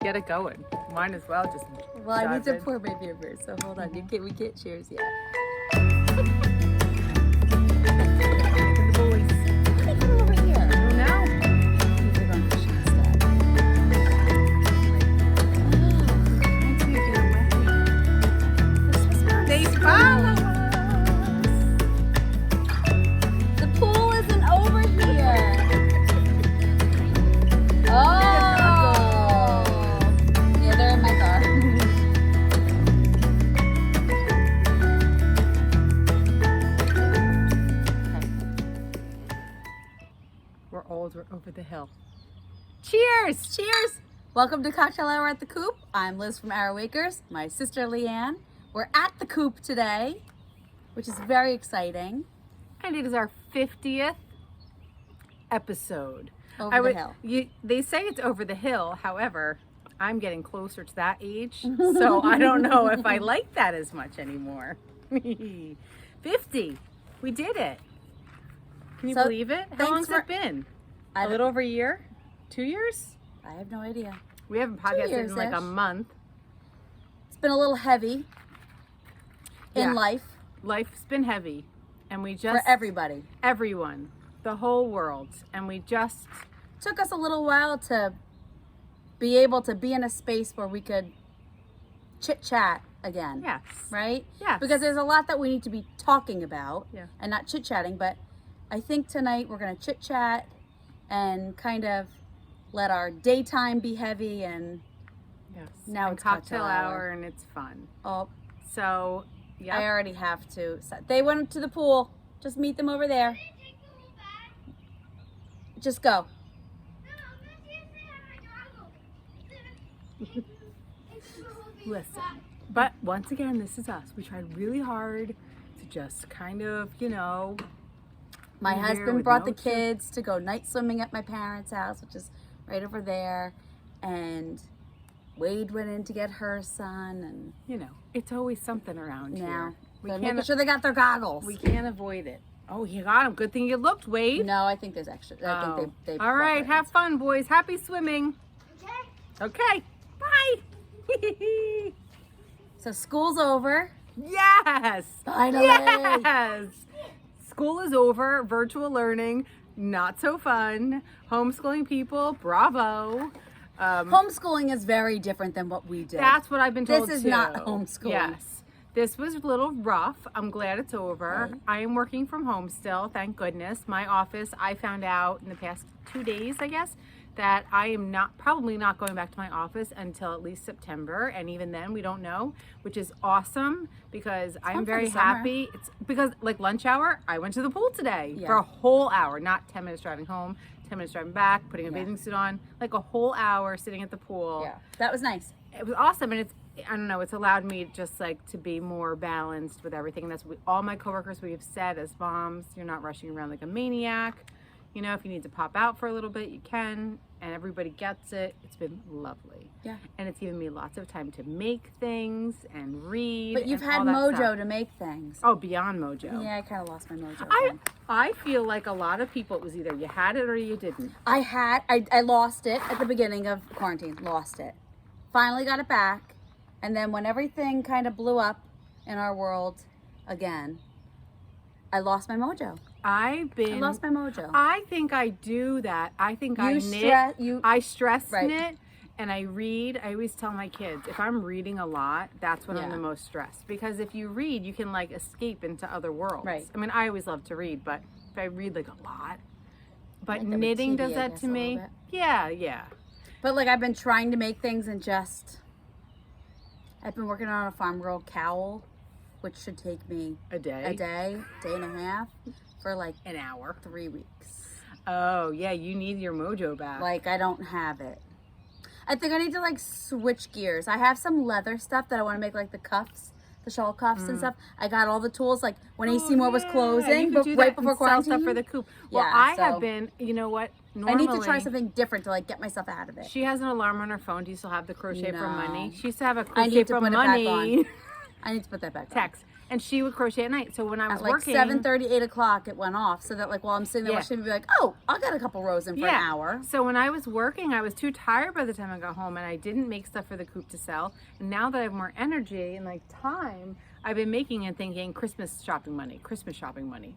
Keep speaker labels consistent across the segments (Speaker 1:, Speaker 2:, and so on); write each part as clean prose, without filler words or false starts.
Speaker 1: Get it going. Might as well just.
Speaker 2: Well, I need to
Speaker 1: in.
Speaker 2: pour my beer first, so hold on. We can't cheers yet.
Speaker 1: The boys.
Speaker 2: Hey, come over here.
Speaker 1: Oh no.
Speaker 2: We're going fishing instead.
Speaker 1: They follow us.
Speaker 2: The pool isn't over here. Oh. Yeah, they're in my car.
Speaker 1: We're old. We're over the hill. Cheers!
Speaker 2: Cheers! Welcome to Cocktail Hour at the Coop. I'm Liz from Arrow Acres. My sister Leanne. We're at the Coop today, which is very exciting.
Speaker 1: And it is our 50th episode.
Speaker 2: Over the hill.
Speaker 1: They say it's over the hill. However, I'm getting closer to that age, so I don't know if I like that as much anymore. 50. We did it. Can you believe it? How long's it been? A little over a year? 2 years?
Speaker 2: I have no idea.
Speaker 1: We haven't podcasted in like a month.
Speaker 2: It's been a little heavy in life.
Speaker 1: Life's been heavy. And we just...
Speaker 2: For everybody.
Speaker 1: Everyone. The whole world. And we just...
Speaker 2: Took us a little while to be able to be in a space where we could chit-chat again.
Speaker 1: Yes.
Speaker 2: Right?
Speaker 1: Yes.
Speaker 2: Because there's a lot that we need to be talking about.
Speaker 1: Yeah.
Speaker 2: And not chit-chatting, but I think tonight we're going to chit-chat and kind of let our daytime be heavy, and now
Speaker 1: and
Speaker 2: it's
Speaker 1: cocktail hour and it's fun.
Speaker 2: Oh,
Speaker 1: so yeah.
Speaker 2: I already have to. They went to the pool. Just meet them over there. Just go.
Speaker 1: Listen, but once again, this is us. We tried really hard to just kind of,
Speaker 2: My husband brought the kids to go night swimming at my parents' house, which is right over there, and Wade went in to get her son, and
Speaker 1: it's always something around here.
Speaker 2: We can't making sure they got their goggles.
Speaker 1: We can't avoid it. Oh, you got them. Good thing you looked, Wade.
Speaker 2: No, I think there's extra. I think they
Speaker 1: all right, have fun, boys. Happy swimming. Okay. Bye.
Speaker 2: So school's over.
Speaker 1: Yes.
Speaker 2: Finally.
Speaker 1: Yes. School is over. Virtual learning, not so fun. Homeschooling people, bravo.
Speaker 2: Homeschooling is very different than what we did.
Speaker 1: That's what I've been told.
Speaker 2: This is not homeschooling.
Speaker 1: Yes. This was a little rough. I'm glad it's over.
Speaker 2: Right.
Speaker 1: I am working from home still, thank goodness. My office, I found out in the past 2 days, I guess, that I am probably not going back to my office until at least September, and even then we don't know, which is awesome because I'm very happy. It's because like lunch hour, I went to the pool today for a whole hour, not 10 minutes driving home, 10 minutes driving back, putting a bathing suit on, like a whole hour sitting at the pool.
Speaker 2: Yeah, that was nice.
Speaker 1: It was awesome, and I don't know, it's allowed me just like to be more balanced with everything. And that's what all my coworkers, we have said as moms, you're not rushing around like a maniac. If you need to pop out for a little bit, you can, and everybody gets it. It's been lovely. Yeah. And it's given me lots of time to make things and read.
Speaker 2: But you've had mojo to make things.
Speaker 1: Oh, beyond mojo.
Speaker 2: Yeah, I kind of lost my mojo.
Speaker 1: I feel like a lot of people, it was either you had it or you didn't.
Speaker 2: I lost it at the beginning of quarantine. Lost it. Finally got it back. And then when everything kind of blew up in our world again, I lost my mojo. I lost my mojo.
Speaker 1: I think I do that. I think I knit. I stress knit and I read. I always tell my kids, if I'm reading a lot, that's when I'm the most stressed. Because if you read, you can like escape into other worlds. Right. I mean, I always love to read, but if I read like a lot. But like knitting does that to me. Yeah.
Speaker 2: But like I've been trying to make things and I've been working on a farm girl cowl, which should take me
Speaker 1: a day
Speaker 2: and a half, for like
Speaker 1: an hour,
Speaker 2: 3 weeks.
Speaker 1: Oh yeah, you need your mojo back.
Speaker 2: Like I don't have it. I think I need to like switch gears. I have some leather stuff that I want to make, like the cuffs, the shawl cuffs and stuff. I got all the tools like when AC Moore was closing, but right before quarantine.
Speaker 1: Stuff for the coop. Well, I have been. You know what? Normally,
Speaker 2: I need to try something different to like get myself out of it.
Speaker 1: She has an alarm on her phone. Do you still have the crochet for money? She used to have a crochet for money.
Speaker 2: I need to put that back on.
Speaker 1: Text. and she would crochet at night. So when I was
Speaker 2: At like
Speaker 1: working,
Speaker 2: 7:30, 8 o'clock, it went off. So that like while I'm sitting there
Speaker 1: Yeah.
Speaker 2: watching, I'd be like, oh, I'll get a couple rows in for an hour.
Speaker 1: So when I was working, I was too tired by the time I got home, and I didn't make stuff for the coop to sell. And now that I have more energy and like time, I've been making and thinking Christmas shopping money,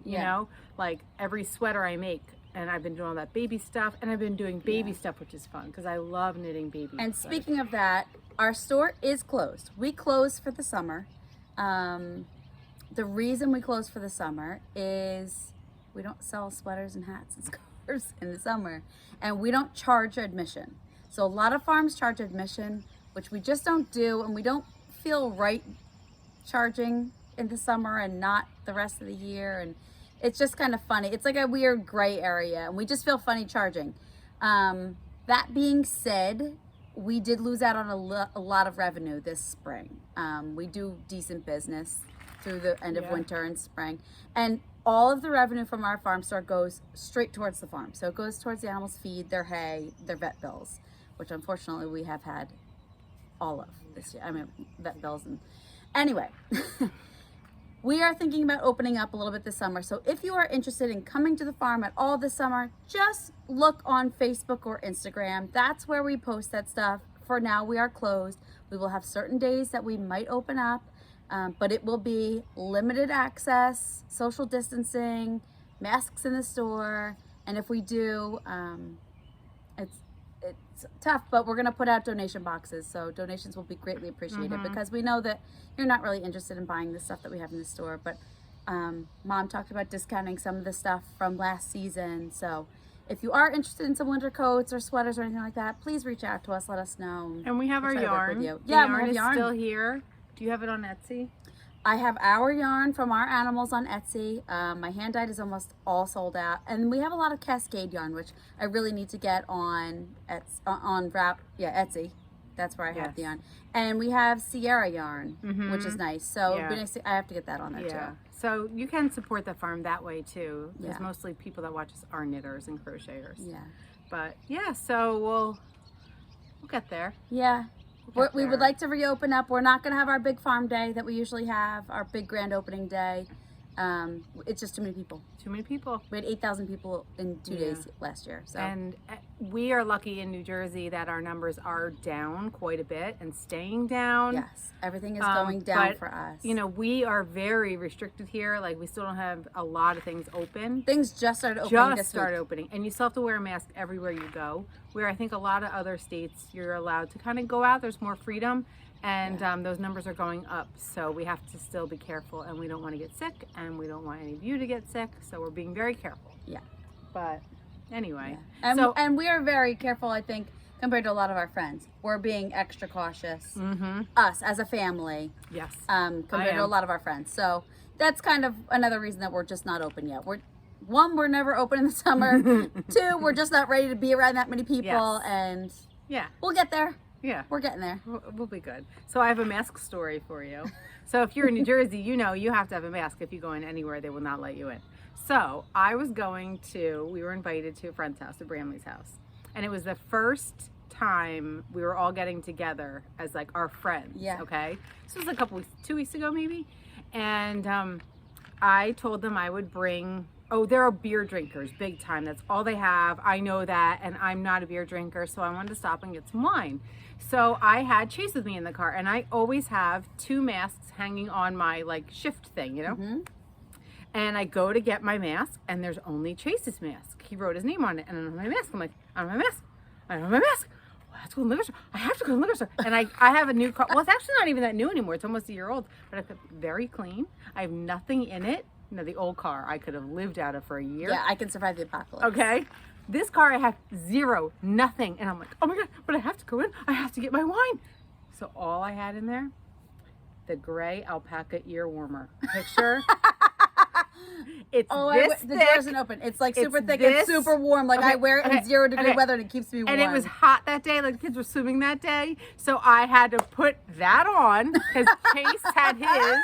Speaker 1: you know, like every sweater I make. And I've been doing all that baby stuff, and I've been doing baby stuff, which is fun because I love knitting baby.
Speaker 2: And
Speaker 1: sweaters.
Speaker 2: speaking of that, our store is closed. We closed for the summer. The reason we closed for the summer is we don't sell sweaters and hats and scarves in the summer, and we don't charge admission. So a lot of farms charge admission, which we just don't do, and we don't feel right charging in the summer and not the rest of the year. And it's just kind of funny. It's like a weird gray area, and we just feel funny charging. That being said, we did lose out on a lot of revenue this spring. We do decent business through the end of winter and spring. And all of the revenue from our farm store goes straight towards the farm. So it goes towards the animals' feed, their hay, their vet bills, which unfortunately we have had all of this year. I mean, vet bills. And anyway, we are thinking about opening up a little bit this summer. So if you are interested in coming to the farm at all this summer, just look on Facebook or Instagram. That's where we post that stuff. For now, we are closed. We will have certain days that we might open up, but it will be limited access, social distancing, masks in the store. And if we do, it's tough, but we're going to put out donation boxes. So donations will be greatly appreciated because we know that you're not really interested in buying the stuff that we have in the store. But Mom talked about discounting some of the stuff from last season. So if you are interested in some winter coats or sweaters or anything like that, please reach out to us. Let us know.
Speaker 1: And we have
Speaker 2: We'll
Speaker 1: our
Speaker 2: try to work with
Speaker 1: yarn.
Speaker 2: you.
Speaker 1: The
Speaker 2: Yeah, we
Speaker 1: yarn
Speaker 2: have
Speaker 1: is
Speaker 2: yarn.
Speaker 1: still here. Do you have it on Etsy?
Speaker 2: I have our yarn from our animals on Etsy. My hand dyed is almost all sold out, and we have a lot of Cascade yarn, which I really need to get on Etsy. That's where I have the yarn, and we have Sierra yarn, which is nice. So it'd be nice I have to get that on there too.
Speaker 1: So you can support the farm that way too, because
Speaker 2: Yeah.
Speaker 1: mostly people that watch us are knitters and crocheters.
Speaker 2: Yeah,
Speaker 1: But yeah, so we'll get there.
Speaker 2: yeah.
Speaker 1: We'll get
Speaker 2: We would
Speaker 1: there.
Speaker 2: like to reopen up. We're not going to have our big farm day that we usually have, our big grand opening day. It's just too many people.
Speaker 1: Too many people.
Speaker 2: We had 8,000 people in 2 days last year. So
Speaker 1: And we are lucky in New Jersey that our numbers are down quite a bit and staying down.
Speaker 2: yes, everything is going down
Speaker 1: but,
Speaker 2: for us.
Speaker 1: You know, we are very restricted here. Like, we still don't have a lot of things open.
Speaker 2: Things just started opening this week.
Speaker 1: Opening, and you still have to wear a mask everywhere you go, where I think a lot of other states you're allowed to kind of go out. There's more freedom, and those numbers are going up, so we have to still be careful, and we don't want to get sick, and we don't want any of you to get sick, so we're being very careful.
Speaker 2: Yeah.
Speaker 1: But anyway,
Speaker 2: And we are very careful, I think, compared to a lot of our friends. We're being extra cautious, us as a family,
Speaker 1: yes,
Speaker 2: compared to a lot of our friends. So that's kind of another reason that we're just not open yet. We're never open in the summer. 2, we're just not ready to be around that many people, and we'll get there.
Speaker 1: Yeah.
Speaker 2: We're getting there.
Speaker 1: We'll be good. So I have a mask story for you. So if you're in New Jersey, you know you have to have a mask. If you go in anywhere, they will not let you in. So we were invited to a friend's house, to Bramley's house. And it was the first time we were all getting together as like our friends.
Speaker 2: Yeah.
Speaker 1: Okay. This was 2 weeks ago maybe. And I told them I would bring, there are beer drinkers, big time. That's all they have. I know that, and I'm not a beer drinker, so I wanted to stop and get some wine. So I had Chase with me in the car, and I always have 2 masks hanging on my like shift thing, you know? And I go to get my mask, and there's only Chase's mask. He wrote his name on it, and I don't have my mask. I'm like, I don't have my mask. I don't have my mask. Well, I have to go to the liquor store. I have to go to the liquor store. And I have a new car. Well, it's actually not even that new anymore. It's almost a year old, but it's very clean. I have nothing in it. You know, the old car I could have lived out of for a year.
Speaker 2: Yeah, I can survive the apocalypse.
Speaker 1: Okay. This car I have nothing. And I'm like, oh my God, but I have to go in. I have to get my wine. So all I had in there, the gray alpaca ear warmer picture. It's
Speaker 2: the door isn't open. It's like super thick. It's super warm. Like I wear it in 0-degree weather, and it keeps me warm.
Speaker 1: And it was hot that day. Like the kids were swimming that day, so I had to put that on because Chase had his.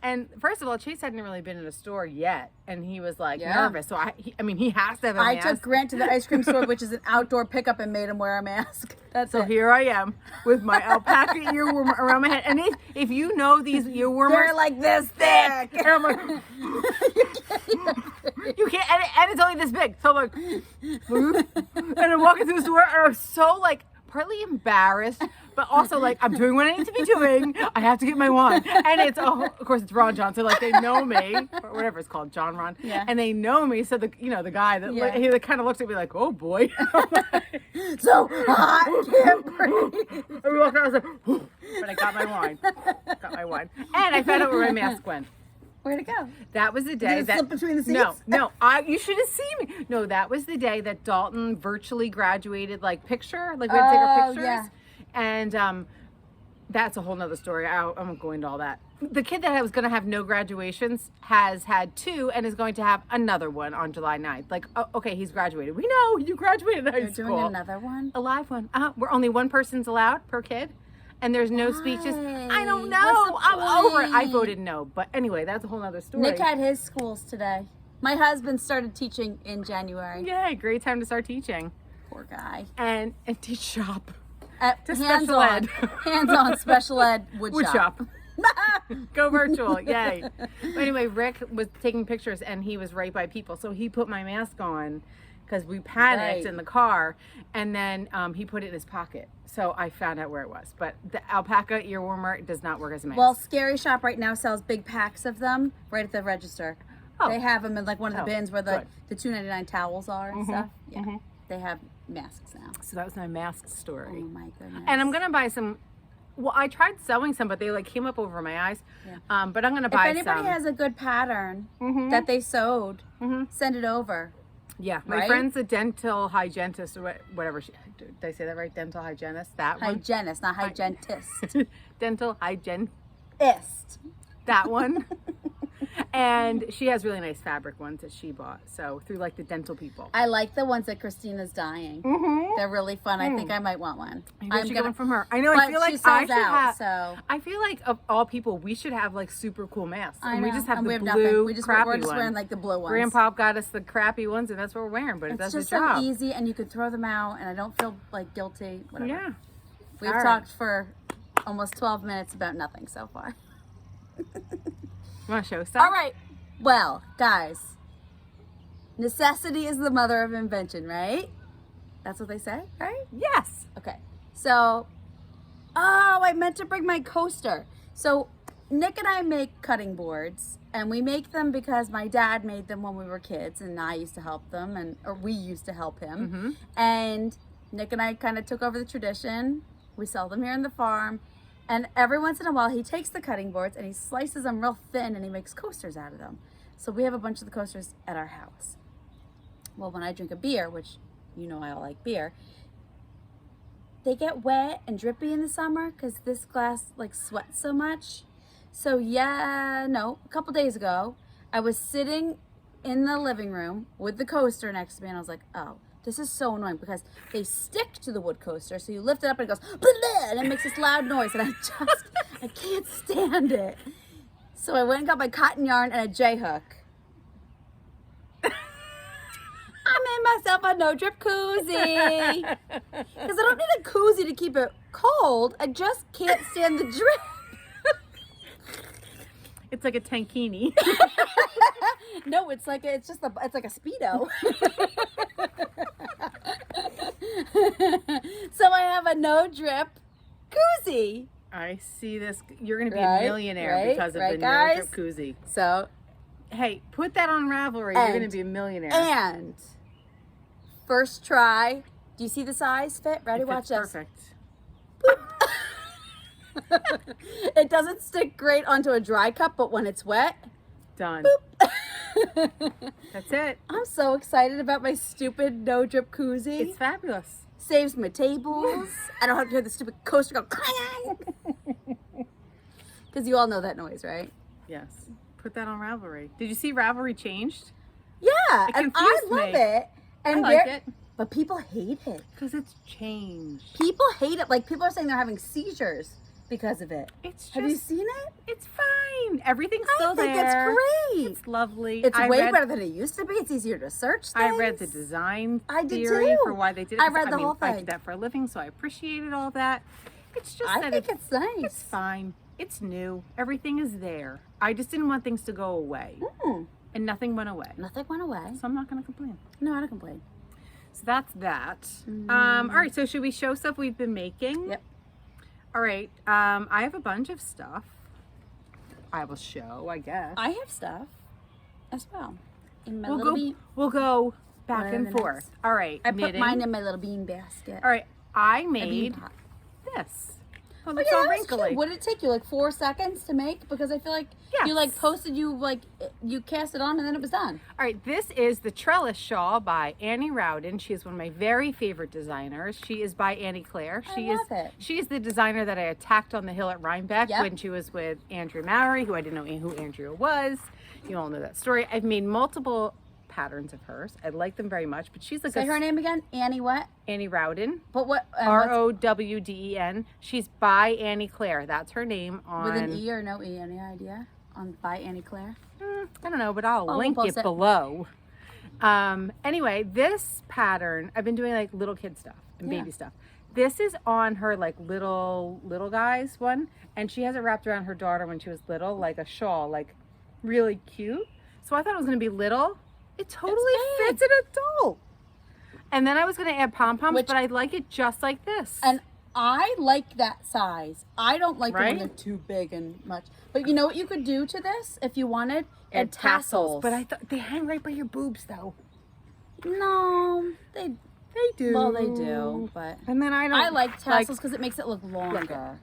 Speaker 1: And first of all, Chase hadn't really been in a store yet, and he was like
Speaker 2: Yeah.
Speaker 1: nervous. So I mean, he has to have a
Speaker 2: I
Speaker 1: mask.
Speaker 2: took Grant to the ice cream store, which is an outdoor pickup, and made him wear a mask. That's
Speaker 1: So
Speaker 2: it.
Speaker 1: here I am with my alpaca earworm around my head. And if you know these earwormers,
Speaker 2: They're like this thick.
Speaker 1: and I'm like, you can't, and it's only this big. So I'm like, and I'm walking through the store, and I'm so like partly embarrassed, but also like I'm doing what I need to be doing. I have to get my wand, and it's of course it's Ron John, so like they know me or whatever it's called, John Ron,
Speaker 2: Yeah.
Speaker 1: and they know me. So the the guy that
Speaker 2: Yeah.
Speaker 1: he kind of looks at me like, oh boy.
Speaker 2: So hot, I can't breathe.
Speaker 1: I walked out, I was like, whew, but I got my wine. Got my wine. And I found out where my mask went.
Speaker 2: Where'd it go?
Speaker 1: That was the day
Speaker 2: it
Speaker 1: that
Speaker 2: slip between the
Speaker 1: No,
Speaker 2: seats?
Speaker 1: no, you should have seen me. No, that was the day that Dalton virtually graduated, like picture, like we had to take our pictures.
Speaker 2: Yeah.
Speaker 1: And that's a whole nother story. I won't go into all that. The kid that was going to have no graduations has had 2 and is going to have another one on July 9th. Like, oh, okay, he's graduated. We know you graduated high
Speaker 2: You're
Speaker 1: school.
Speaker 2: doing another one?
Speaker 1: A live one. We're only one person's allowed per kid, and there's no speeches. I don't
Speaker 2: Why?
Speaker 1: know.
Speaker 2: What's the
Speaker 1: I'm over it. I
Speaker 2: point?
Speaker 1: voted no, but anyway, that's a whole other story.
Speaker 2: Nick had his schools today. My husband started teaching in January.
Speaker 1: Yay! Great time to start teaching
Speaker 2: Poor guy.
Speaker 1: and teach shop.
Speaker 2: To
Speaker 1: special ed.
Speaker 2: Hands-on special ed wood shop.
Speaker 1: Go virtual. Yay! But anyway, Rick was taking pictures and he was right by people, so he put my mask on because we panicked
Speaker 2: Right.
Speaker 1: in the car, and then he put it in his pocket. So I found out where it was. But the alpaca earwormer does not work as a mask.
Speaker 2: Well, Scary Shop right now sells big packs of them right at the register.
Speaker 1: Oh.
Speaker 2: They have them in like one of the
Speaker 1: Oh,
Speaker 2: bins where
Speaker 1: good.
Speaker 2: the $2.99 towels are and stuff. Yeah, they have masks now.
Speaker 1: So that was my mask
Speaker 2: Oh
Speaker 1: story.
Speaker 2: my goodness.
Speaker 1: And I'm gonna buy some. Well, I tried sewing some, but they like came up over my eyes.
Speaker 2: Yeah.
Speaker 1: But I'm gonna
Speaker 2: if
Speaker 1: buy
Speaker 2: anybody
Speaker 1: some.
Speaker 2: has a good pattern
Speaker 1: Mhm.
Speaker 2: that they sewed,
Speaker 1: Mhm.
Speaker 2: send it over.
Speaker 1: Yeah, my
Speaker 2: Right?
Speaker 1: friend's a dental hygienist or whatever. Did I say that right? Dental hygienist. That one.
Speaker 2: Hygienist, not hygienist.
Speaker 1: Dental hygienist.
Speaker 2: Ist.
Speaker 1: That one. And she has really nice fabric ones that she bought. So through like the dental people.
Speaker 2: I like the ones that Christina's dyeing.
Speaker 1: Mm-hmm.
Speaker 2: They're really fun. I think I might want one.
Speaker 1: Maybe I should get one from her. I know.
Speaker 2: But
Speaker 1: I feel like
Speaker 2: she
Speaker 1: I
Speaker 2: sells
Speaker 1: should
Speaker 2: out,
Speaker 1: have.
Speaker 2: so
Speaker 1: I feel like of all people, we should have like super cool masks.
Speaker 2: I
Speaker 1: And we
Speaker 2: know.
Speaker 1: just have
Speaker 2: And
Speaker 1: the
Speaker 2: we have
Speaker 1: blue,
Speaker 2: nothing. We just
Speaker 1: crappy
Speaker 2: we're just
Speaker 1: ones.
Speaker 2: wearing like the blue ones.
Speaker 1: Grandpa got us the crappy ones, and that's what we're wearing. But it
Speaker 2: It's
Speaker 1: does
Speaker 2: just
Speaker 1: the job.
Speaker 2: so easy, and you can throw them out, and I don't feel like guilty. Whatever.
Speaker 1: Yeah.
Speaker 2: We've
Speaker 1: All right.
Speaker 2: talked for almost 12 minutes about nothing so far.
Speaker 1: You want to show stuff?
Speaker 2: All right. Well, guys, necessity is the mother of invention, right? That's what they say, right?
Speaker 1: Yes.
Speaker 2: Okay. So, I meant to bring my coaster. So, Nick and I make cutting boards, and we make them because my dad made them when we were kids, and I used to help them, or we used to help him.
Speaker 1: Mm-hmm.
Speaker 2: And Nick and I kind of took over the tradition. We sell them here in the farm. And every once in a while, he takes the cutting boards and he slices them real thin and he makes coasters out of them. So we have a bunch of the coasters at our house. Well, when I drink a beer, which you know I like beer, they get wet and drippy in the summer because this glass like sweats so much. So a couple days ago, I was sitting in the living room with the coaster next to me and I was like, oh, this is so annoying because they stick to the wood coaster. So you lift it up and it goes, blah, blah, and it makes this loud noise. And I can't stand it. So I went and got my cotton yarn and a J-hook. I made myself a no drip koozie. Because I don't need a koozie to keep it cold. I just can't stand the drip.
Speaker 1: It's like a tankini.
Speaker 2: No, it's like a Speedo. So I have a no drip koozie.
Speaker 1: I see this. You're going to be
Speaker 2: Right,
Speaker 1: a millionaire
Speaker 2: right,
Speaker 1: because of
Speaker 2: right,
Speaker 1: the
Speaker 2: guys?
Speaker 1: no drip koozie.
Speaker 2: So,
Speaker 1: Hey, put that on Ravelry. You're
Speaker 2: And-
Speaker 1: going to be a millionaire.
Speaker 2: and first try. Do you see the size fit? Ready?
Speaker 1: It
Speaker 2: Watch
Speaker 1: fits
Speaker 2: this.
Speaker 1: perfect.
Speaker 2: It doesn't stick great onto a dry cup, but when it's wet,
Speaker 1: Done.
Speaker 2: boop.
Speaker 1: That's it.
Speaker 2: I'm so excited about my stupid no drip koozie.
Speaker 1: It's fabulous.
Speaker 2: Saves my tables. I don't have to hear the stupid coaster go clang. Because you all know that noise, right?
Speaker 1: Yes. Put that on Ravelry. Did you see Ravelry changed?
Speaker 2: Yeah,
Speaker 1: It
Speaker 2: and I
Speaker 1: confused
Speaker 2: love
Speaker 1: me.
Speaker 2: it. And
Speaker 1: I like
Speaker 2: they're-
Speaker 1: it.
Speaker 2: But people hate it.
Speaker 1: Because it's changed.
Speaker 2: People hate it. Like people are saying they're having seizures because of it.
Speaker 1: It's just,
Speaker 2: Have you seen it?
Speaker 1: it's fine. Everything's still there.
Speaker 2: I think it's great.
Speaker 1: It's lovely.
Speaker 2: It's way better than it used to be. It's easier to search things.
Speaker 1: I read the design
Speaker 2: I did
Speaker 1: theory
Speaker 2: too.
Speaker 1: for why they did it.
Speaker 2: I read the whole
Speaker 1: I
Speaker 2: thing.
Speaker 1: did that for a living, so I appreciated all that. It's just
Speaker 2: I
Speaker 1: that
Speaker 2: think it's nice.
Speaker 1: It's fine. It's new. Everything is there. I just didn't want things to go away. And nothing went away.
Speaker 2: Nothing went away.
Speaker 1: So I'm not going to complain.
Speaker 2: No, I don't complain.
Speaker 1: So that's that. All right, so should we show stuff we've been making?
Speaker 2: Yep.
Speaker 1: All right. I have a bunch of stuff I will show, I guess.
Speaker 2: I have stuff as well. In my
Speaker 1: We'll go back and
Speaker 2: minutes.
Speaker 1: forth. All right.
Speaker 2: I
Speaker 1: knitting.
Speaker 2: put mine in my little bean basket.
Speaker 1: All right. I
Speaker 2: A bean
Speaker 1: made
Speaker 2: pot.
Speaker 1: this. Oh,
Speaker 2: Oh,
Speaker 1: it's
Speaker 2: yeah,
Speaker 1: all
Speaker 2: that was
Speaker 1: wrinkly.
Speaker 2: cute. What did it take you? Like 4 seconds to make? Because I feel like you like posted, you cast it on and then it was done.
Speaker 1: All right, this is the Trellis Shawl by Annie Rowden. She is one of my very favorite designers. She is by Annie Claire.
Speaker 2: I love it.
Speaker 1: She is the designer that I attacked on the hill at Rhinebeck when she was with Andrew Mowry, who I didn't know who Andrew was. You all know that story. I've made multiple patterns of hers. I like them very much, but she's like
Speaker 2: Say her name again? Annie what?
Speaker 1: Annie Rowden.
Speaker 2: But what?
Speaker 1: Rowden. She's by Annie Claire. That's her name on.
Speaker 2: With an E or no E? Any idea? On by Annie Claire?
Speaker 1: I don't know, but I'll link
Speaker 2: we'll
Speaker 1: it
Speaker 2: post it.
Speaker 1: below. Anyway, this pattern, I've been doing like little kid stuff and baby stuff. This is on her like little guys one, and she has it wrapped around her daughter when she was little, like a shawl, like really cute. So I thought it was gonna be little. It totally fits an adult. And then I was gonna add pom-poms, but I like it just like this.
Speaker 2: And I like that size. I don't like it when they're too big and much. But you know what you could do to this if you wanted? Add tassels.
Speaker 1: But I thought they hang right by your boobs though.
Speaker 2: No, they
Speaker 1: do.
Speaker 2: Well, they do, but
Speaker 1: and then
Speaker 2: I like tassels because it makes it look longer.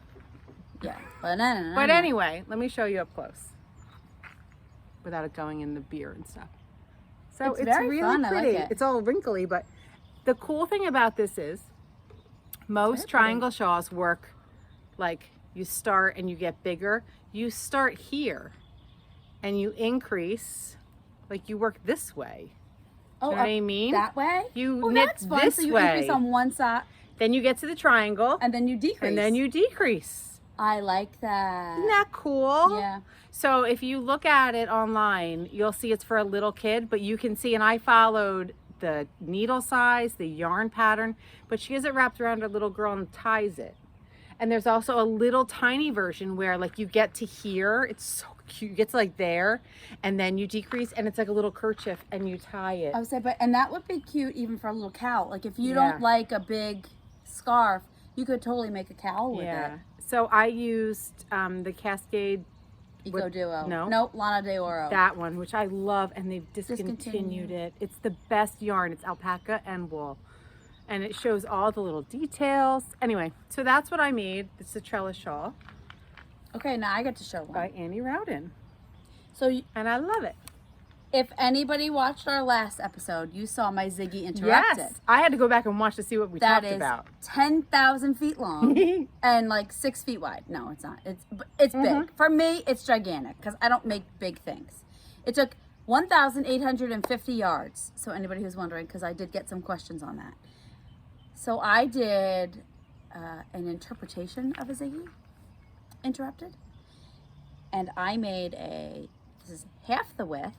Speaker 2: Yeah, but
Speaker 1: But anyway, let me show you up close without it going in the beer and stuff. So it's
Speaker 2: very
Speaker 1: really
Speaker 2: fun.
Speaker 1: pretty.
Speaker 2: I like it.
Speaker 1: It's all wrinkly, but the cool thing about this is most triangle shawls work like you start and you get bigger. You start here and you increase, like you work this way.
Speaker 2: Oh,
Speaker 1: you know what I mean?
Speaker 2: That way?
Speaker 1: You knit
Speaker 2: that's fun.
Speaker 1: this
Speaker 2: So you
Speaker 1: way.
Speaker 2: increase on one side.
Speaker 1: Then you get to the triangle.
Speaker 2: And then you decrease.
Speaker 1: And then you decrease.
Speaker 2: I like that.
Speaker 1: Isn't that cool?
Speaker 2: Yeah.
Speaker 1: So if you look at it online, you'll see it's for a little kid, but you can see, and I followed the needle size, the yarn pattern, but she has it wrapped around her little girl and ties it. And there's also a little tiny version where like you get to here, it's so cute, you get to like there, and then you decrease, and it's like a little kerchief and you tie it.
Speaker 2: I would say, and that would be cute even for a little cowl. Like if you don't like a big scarf, you could totally make a cowl with it.
Speaker 1: So I used the Cascade
Speaker 2: Eco Duo.
Speaker 1: No.
Speaker 2: Nope, Lana de Oro.
Speaker 1: That one, which I love, and they've discontinued it. It's the best yarn. It's alpaca and wool. And it shows all the little details. Anyway, so that's what I made. It's a trellis shawl
Speaker 2: Okay, now I get to show one.
Speaker 1: by Annie Rowden.
Speaker 2: So
Speaker 1: And I love it.
Speaker 2: if anybody watched our last episode, you saw my Ziggy Interrupted.
Speaker 1: Yes. I had to go back and watch to see what we
Speaker 2: That
Speaker 1: talked
Speaker 2: is
Speaker 1: about.
Speaker 2: 10,000 feet long and like 6 feet wide. No, it's not. It's big. For me, it's gigantic because I don't make big things. It took 1,850 yards. So anybody who's wondering, because I did get some questions on that. So I did an interpretation of a Ziggy Interrupted. And I made this is half the width.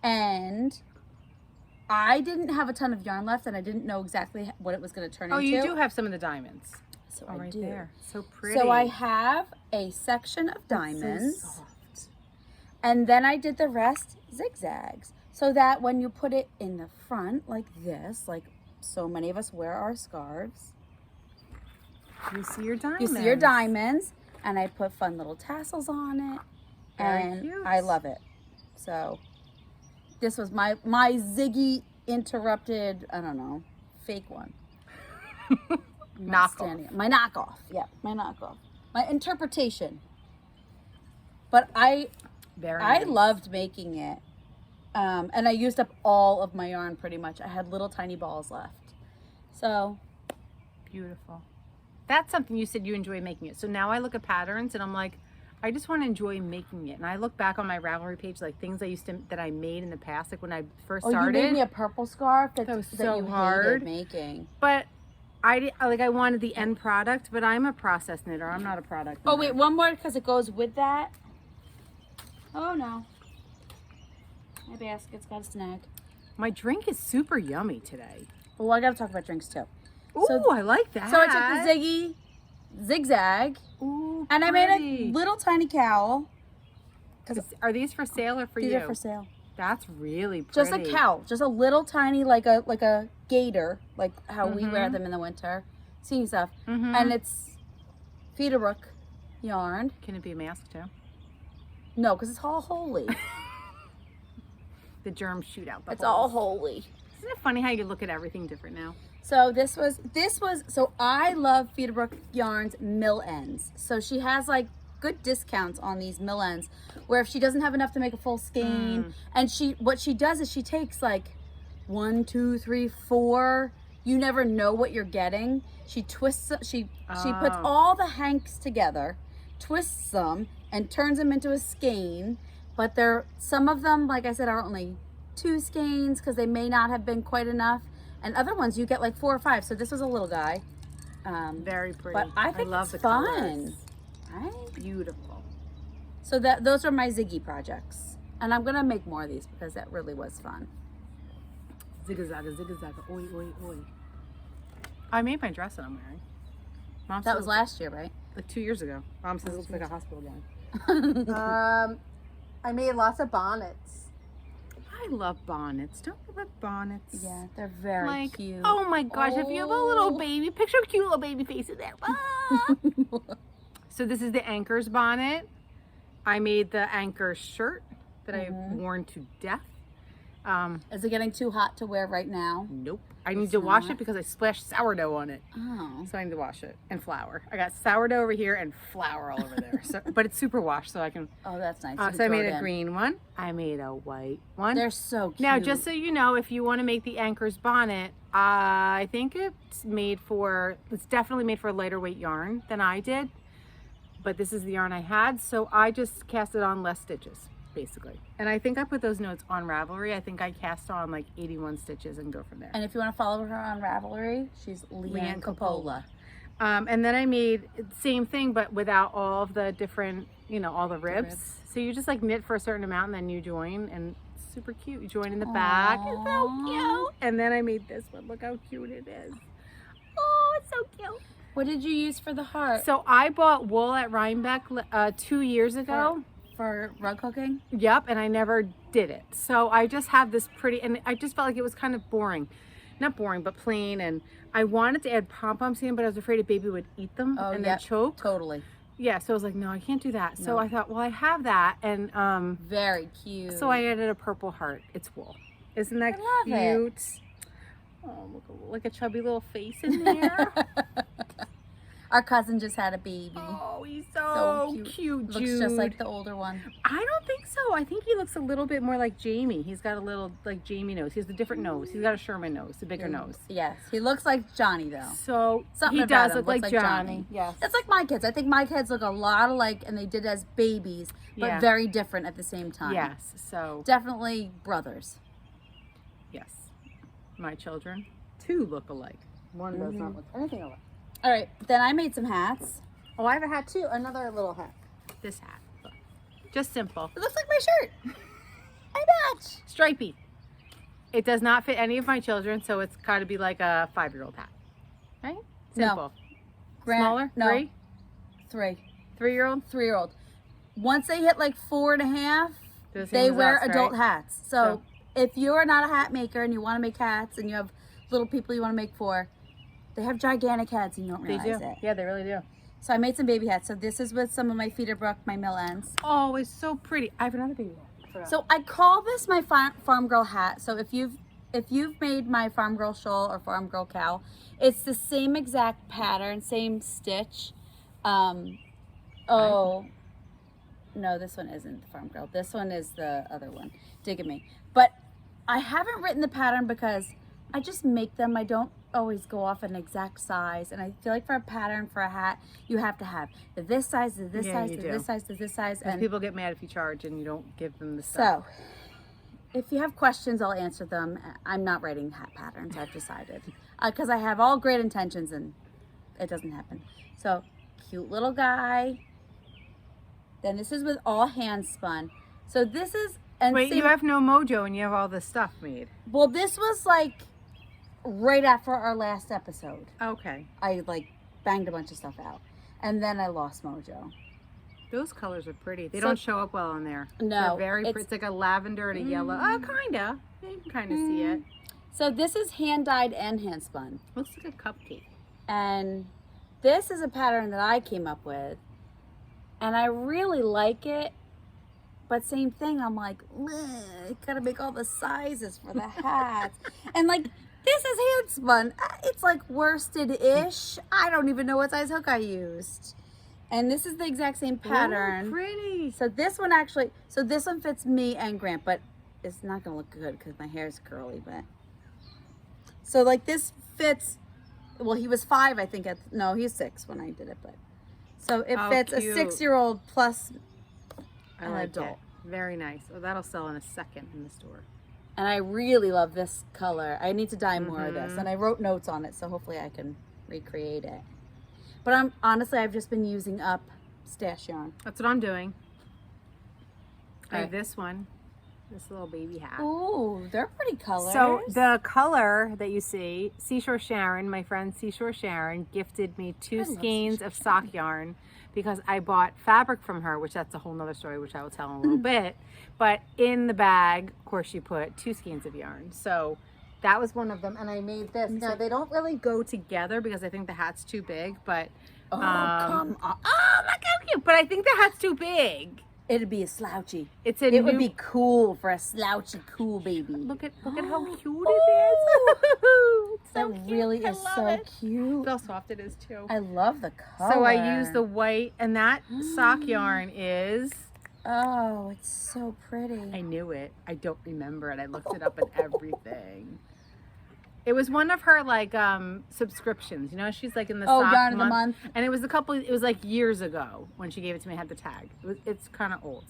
Speaker 2: And I didn't have a ton of yarn left, and I didn't know exactly what it was going to turn into.
Speaker 1: Oh, you do have some of the diamonds.
Speaker 2: So
Speaker 1: Oh,
Speaker 2: I
Speaker 1: right
Speaker 2: do.
Speaker 1: there. So pretty.
Speaker 2: So I have a section of diamonds,
Speaker 1: So soft.
Speaker 2: and then I did the rest zigzags, so that when you put it in the front like this, like so many of us wear our scarves,
Speaker 1: You see your diamonds.
Speaker 2: you see your diamonds, and I put fun little tassels on it,
Speaker 1: Very
Speaker 2: and
Speaker 1: cute.
Speaker 2: I love it. So this was my Ziggy Interrupted, I don't know, fake one.
Speaker 1: Knockoff.
Speaker 2: My knockoff. Yeah, my knockoff. My interpretation. But I
Speaker 1: Very nice.
Speaker 2: loved making it. And I used up all of my yarn pretty much. I had little tiny balls left. So
Speaker 1: Beautiful. That's something you said you enjoy making it. So now I look at patterns and I'm like, I just want to enjoy making it. And I look back on my Ravelry page, like things that I made in the past, like when I first started.
Speaker 2: you made me a purple scarf that
Speaker 1: was
Speaker 2: that
Speaker 1: so
Speaker 2: you
Speaker 1: hard.
Speaker 2: hated making.
Speaker 1: But I wanted the end product, but I'm a process knitter. I'm not a product knitter.
Speaker 2: Oh wait, one more because it goes with that. Oh no. My basket's got a snag.
Speaker 1: My drink is super yummy today.
Speaker 2: Well, I gotta talk about drinks too.
Speaker 1: Ooh,
Speaker 2: So-
Speaker 1: I like that.
Speaker 2: So I took the Ziggy zigzag
Speaker 1: Ooh,
Speaker 2: and I made a
Speaker 1: pretty.
Speaker 2: little tiny cowl.
Speaker 1: Are these for sale or for
Speaker 2: These
Speaker 1: you?
Speaker 2: are for sale.
Speaker 1: That's really pretty.
Speaker 2: Just a cowl, just a little tiny like a gator, like how we wear them in the winter, seeing stuff. And it's Federbrook yarn.
Speaker 1: Can it be a mask too?
Speaker 2: No, because it's all holy.
Speaker 1: The germs shoot out.
Speaker 2: It's all holy.
Speaker 1: Isn't it funny how you look at everything different now?
Speaker 2: So so I love Federbrook yarns mill ends. So she has like good discounts on these mill ends where if she doesn't have enough to make a full skein and what she does is she takes like 1, 2, 3, 4, you never know what you're getting. She twists, she puts all the hanks together, twists them and turns them into a skein, but some of them, like I said, are only 2 skeins because they may not have been quite enough, and other ones you get like 4 or 5. So this was a little guy.
Speaker 1: Very pretty.
Speaker 2: But I think
Speaker 1: love
Speaker 2: it's
Speaker 1: the
Speaker 2: fun.
Speaker 1: colors.
Speaker 2: Right?
Speaker 1: Beautiful.
Speaker 2: So those are my Ziggy projects. And I'm going to make more of these because that really was fun.
Speaker 1: Zigga-zagga, zigga-zagga, oi, oi, oi. I made my dress that I'm wearing. Mom
Speaker 2: That
Speaker 1: says
Speaker 2: was last year, right?
Speaker 1: like 2 years ago. Mom says it looks like a hospital gown.
Speaker 3: I made lots of bonnets.
Speaker 1: I love bonnets. Don't you love bonnets?
Speaker 2: Yeah, they're very
Speaker 1: Like,
Speaker 2: cute.
Speaker 1: oh my gosh, if you have a little baby, picture a cute little baby face in there. Ah! So this is the Anker's bonnet. I made the Anker shirt that I've worn to death.
Speaker 2: Is it getting too hot to wear right now?
Speaker 1: Nope. I need to wash it because I splashed sourdough on it.
Speaker 2: Oh.
Speaker 1: So I need to wash it. And flour. I got sourdough over here and flour all over there. So, but it's super washed, so I can...
Speaker 2: Oh, that's nice.
Speaker 1: so I made a green one. I made a white one.
Speaker 2: They're so cute.
Speaker 1: Now, just so you know, if you want to make the Anker's bonnet, I think it's definitely made for a lighter weight yarn than I did. But this is the yarn I had, so I just cast it on less stitches, basically. And I think I put those notes on Ravelry. I think I cast on like 81 stitches and go from there.
Speaker 2: And if you want to follow her on Ravelry, she's Leanne Coppola.
Speaker 1: And then I made the same thing, but without all of the different, all the ribs. So you just like knit for a certain amount and then you join, and it's super cute. You join in the back. It's so cute. And then I made this one. Look how cute it is. Oh, it's so cute.
Speaker 2: What did you use for the heart?
Speaker 1: So I bought wool at Rhinebeck 2 years ago.
Speaker 2: For rug hooking?
Speaker 1: Yep, and I never did it. So I just have this pretty, and I just felt like it was kind of boring. Not boring, but plain. And I wanted to add pom-poms in, but I was afraid a baby would eat them and then choke.
Speaker 2: Totally.
Speaker 1: Yeah, so I was like, no, I can't do that. So I thought, well, I have that. And
Speaker 2: very cute.
Speaker 1: so I added a purple heart. It's wool. Isn't that
Speaker 2: I love
Speaker 1: cute? Oh, look, like a chubby little face in there.
Speaker 2: Our cousin just had a baby.
Speaker 1: Oh, he's so cute,
Speaker 2: Looks just like the older one.
Speaker 1: I don't think so. I think he looks a little bit more like Jamie. He's got a little like Jamie nose. He has a different nose. He's got a Sherman nose, a bigger nose.
Speaker 2: Yes, he looks like Johnny though.
Speaker 1: So
Speaker 2: Something
Speaker 1: he
Speaker 2: about
Speaker 1: does
Speaker 2: him
Speaker 1: look
Speaker 2: looks
Speaker 1: like
Speaker 2: like
Speaker 1: Johnny. Yes.
Speaker 2: It's like my kids. I think my kids look a lot alike, and they did as babies, but
Speaker 1: Yeah.
Speaker 2: very different at the same time.
Speaker 1: Yes. So
Speaker 2: Definitely brothers.
Speaker 1: yes, my children 2 look alike. One does not look anything alike.
Speaker 2: All right, then I made some hats.
Speaker 3: Oh, I have a hat too. Another little hat.
Speaker 1: This hat, look. Just simple,
Speaker 2: It looks like my shirt. I match.
Speaker 1: stripey. It does not fit any of my children, so it's got to be like a 5-year-old hat. Right?
Speaker 2: No.
Speaker 1: Simple. Smaller?
Speaker 2: No.
Speaker 1: 3?
Speaker 2: 3.
Speaker 1: 3-year-old?
Speaker 2: 3-year-old. Once they hit like 4.5,
Speaker 1: They're the same
Speaker 2: they
Speaker 1: as
Speaker 2: wear
Speaker 1: us,
Speaker 2: adult
Speaker 1: right?
Speaker 2: hats. So if you're not a hat maker and you want to make hats and you have little people you want to make for, they have gigantic hats and you don't
Speaker 1: They
Speaker 2: realize
Speaker 1: do.
Speaker 2: it.
Speaker 1: Yeah, they really do.
Speaker 2: So I made some baby hats. So this is with some of my Federbrook, my mill ends.
Speaker 1: Oh, it's so pretty. I have another baby one.
Speaker 2: So I call this my farm girl hat. So if you've made my farm girl shawl or farm girl cowl, it's the same exact pattern, same stitch. Oh no, this one isn't the farm girl. This one is the other one. Dig at me. But I haven't written the pattern because I just make them. I don't always go off an exact size, and I feel like for a pattern for a hat you have to have the this size, the this
Speaker 1: Yeah,
Speaker 2: size,
Speaker 1: you
Speaker 2: the
Speaker 1: do.
Speaker 2: this size, the this size,
Speaker 1: And
Speaker 2: and
Speaker 1: people get mad if you charge and you don't give them the stuff.
Speaker 2: so if you have questions I'll answer them. I'm not writing hat patterns, I've decided. because I have all great intentions and it doesn't happen. So cute little guy. Then this is with all hand spun. So this is, and
Speaker 1: Wait,
Speaker 2: see,
Speaker 1: you have no mojo and you have all this stuff made.
Speaker 2: well, this was like right after our last episode.
Speaker 1: Okay.
Speaker 2: I like banged a bunch of stuff out, and then I lost mojo.
Speaker 1: Those colors are pretty. They
Speaker 2: So-
Speaker 1: don't show up well on there.
Speaker 2: No,
Speaker 1: They're very pretty.
Speaker 2: it's-
Speaker 1: It's like a lavender and a yellow. Oh, kinda. You can kind of see it.
Speaker 2: So this is hand dyed and hand spun,
Speaker 1: Looks like a cupcake.
Speaker 2: and this is a pattern that I came up with, and I really like it. But same thing, I'm like, I gotta make all the sizes for the hats, and like this is hand spun. It's like worsted-ish. I don't even know what size hook I used, and this is the exact same pattern.
Speaker 1: Oh, pretty.
Speaker 2: So this one actually, so this one fits me and Grant, but it's not gonna look good because my hair is curly. But so like this fits. Well, he was 5, I think. No, he's 6 when I did it, but so it
Speaker 1: Oh,
Speaker 2: fits
Speaker 1: cute.
Speaker 2: a 6-year-old plus
Speaker 1: I
Speaker 2: an
Speaker 1: like
Speaker 2: adult.
Speaker 1: it. Very nice. Oh, that'll sell in a second in the store.
Speaker 2: And I really love this color. I need to dye more of this,
Speaker 1: Mhm.
Speaker 2: and I wrote notes on it, so hopefully I can recreate it. But honestly, I've just been using up stash yarn.
Speaker 1: That's what I'm doing. I have
Speaker 2: Okay.
Speaker 1: this one. This little baby hat.
Speaker 2: Ooh, they're pretty colors.
Speaker 1: So the color that you see, Seashore Sharon, my friend Seashore Sharon, gifted me 2
Speaker 2: love
Speaker 1: skeins
Speaker 2: Seashore
Speaker 1: of sock yarn because I bought fabric from her, which that's a whole nother story, which I will tell in a little bit. But in the bag, of course, she put 2 skeins of yarn. So that was one of them, and I made this. Now they don't really go together because I think the hat's too big. But
Speaker 2: oh, come on.
Speaker 1: oh, look how cute! But I think the hat's too big.
Speaker 2: It'd be a slouchy.
Speaker 1: It's a
Speaker 2: It would
Speaker 1: new-
Speaker 2: be cool for a slouchy, cool baby.
Speaker 1: Look at how cute it is. It's so
Speaker 2: That
Speaker 1: cute.
Speaker 2: really
Speaker 1: I
Speaker 2: is
Speaker 1: love
Speaker 2: so
Speaker 1: it.
Speaker 2: cute.
Speaker 1: Look how soft it is too.
Speaker 2: I love the color.
Speaker 1: So I use the white, and that sock yarn is.
Speaker 2: Oh, it's so pretty.
Speaker 1: I knew it. I don't remember it. I looked it up and everything. It was one of her like subscriptions. You know, she's like in the sock
Speaker 2: Yarn of the month.
Speaker 1: and it was it was like years ago when she gave it to me. I had the tag. It's kind of old,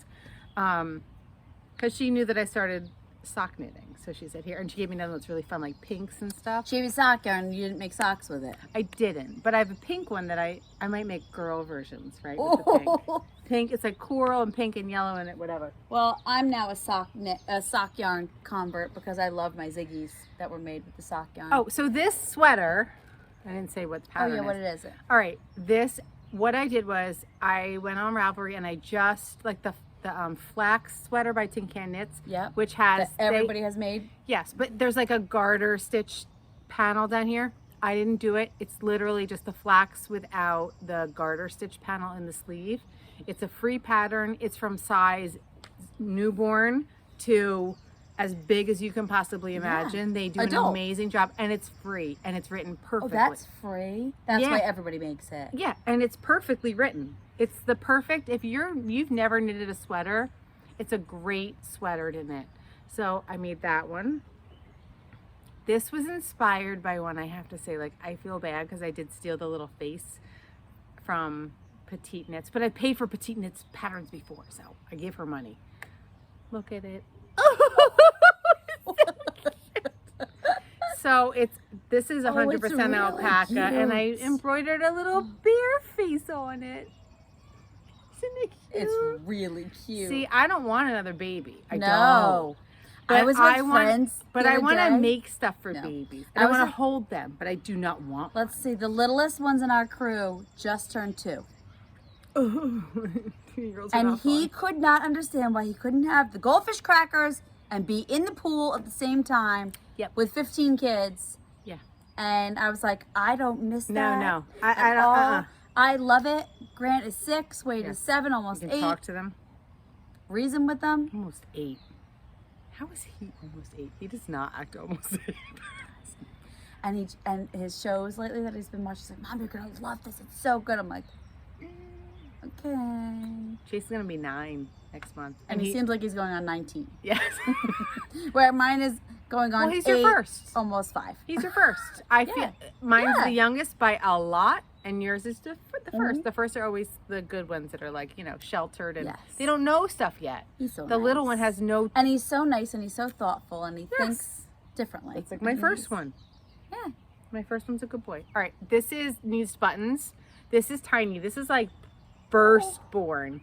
Speaker 1: because she knew that I started sock knitting. So she said here, and she gave me another one that's really fun, like pinks and stuff.
Speaker 2: She was sock yarn. You didn't make socks with it.
Speaker 1: I didn't, but I have a pink one that I might make girl versions, right? With the pink.
Speaker 2: Oh.
Speaker 1: Pink, it's like coral and pink and yellow in it, whatever.
Speaker 2: Well, I'm now a sock yarn convert because I love my Ziggies that were made with the sock yarn.
Speaker 1: Oh, so this sweater, I didn't say what the
Speaker 2: Oh
Speaker 1: pattern
Speaker 2: yeah, what
Speaker 1: is.
Speaker 2: it is?
Speaker 1: All right, what I did was I went on Ravelry and I just, like the flax sweater by Tin Can Knits,
Speaker 2: Yep.
Speaker 1: which has,
Speaker 2: That everybody has made.
Speaker 1: yes, but there's like a garter stitch panel down here. I didn't do it. It's literally just the flax without the garter stitch panel in the sleeve. It's a free pattern. It's from size newborn to as big as you can possibly imagine. They do
Speaker 2: Adult.
Speaker 1: an amazing job, and it's free, and it's written
Speaker 2: Oh,
Speaker 1: perfectly.
Speaker 2: that's free. That's
Speaker 1: Yeah.
Speaker 2: why everybody makes it.
Speaker 1: Yeah, and it's perfectly written. It's the perfect, if you've never knitted a sweater, it's a great sweater to knit. So I made that one. This was inspired by one, I have to say, like, I feel bad because I did steal the little face from Petite Knits, but I paid for Petite Knits patterns before, so I gave her money. Look at it. So this is 100%
Speaker 2: really
Speaker 1: alpaca, and I
Speaker 2: cute.
Speaker 1: embroidered a little bear face on it. Isn't it cute?
Speaker 2: It's really cute.
Speaker 1: See, I don't want another baby. I
Speaker 2: no.
Speaker 1: don't. But
Speaker 2: I was with friends.
Speaker 1: But
Speaker 2: the
Speaker 1: I
Speaker 2: other
Speaker 1: want to
Speaker 2: day.
Speaker 1: make stuff for
Speaker 2: No.
Speaker 1: babies.
Speaker 2: I
Speaker 1: And I
Speaker 2: was
Speaker 1: want to
Speaker 2: like-
Speaker 1: hold them, but I do not want
Speaker 2: Let's see. The littlest ones in our crew just turned 2.
Speaker 1: one. Girls are
Speaker 2: And
Speaker 1: not
Speaker 2: he
Speaker 1: fun.
Speaker 2: could not understand why he couldn't have the goldfish crackers and be in the pool at the same time
Speaker 1: Yep.
Speaker 2: with 15 kids.
Speaker 1: Yeah.
Speaker 2: And I was like, I don't miss
Speaker 1: No,
Speaker 2: that.
Speaker 1: no. I
Speaker 2: at
Speaker 1: don't.
Speaker 2: all. I love it. Grant is 6, Wade
Speaker 1: Yeah.
Speaker 2: is 7, almost
Speaker 1: You
Speaker 2: 8.
Speaker 1: can talk to them.
Speaker 2: Reason with them.
Speaker 1: Almost 8. How is he almost 8? He does not act almost 8.
Speaker 2: And his shows lately that he's been watching, he's like, Mom, you're gonna love this. It's so good. I'm like, okay.
Speaker 1: Chase's gonna be 9 next month,
Speaker 2: And he seems like he's going on 19.
Speaker 1: yes.
Speaker 2: Where mine is going on
Speaker 1: Well, he's
Speaker 2: 8,
Speaker 1: your first.
Speaker 2: almost 5.
Speaker 1: He's your first. I
Speaker 2: Yeah.
Speaker 1: feel mine's
Speaker 2: Yeah.
Speaker 1: the youngest by a lot, and yours is the first.
Speaker 2: Mhm.
Speaker 1: The first are always the good ones that are like, sheltered and
Speaker 2: Yes.
Speaker 1: they don't know stuff yet.
Speaker 2: He's so
Speaker 1: The
Speaker 2: nice.
Speaker 1: little one has no.
Speaker 2: And he's so nice and he's so thoughtful and he
Speaker 1: Yes.
Speaker 2: thinks differently.
Speaker 1: It's like my
Speaker 2: And
Speaker 1: first
Speaker 2: he's-
Speaker 1: one.
Speaker 2: Yeah.
Speaker 1: My first one's a good boy. All right, this needs buttons. This is tiny. This is like firstborn.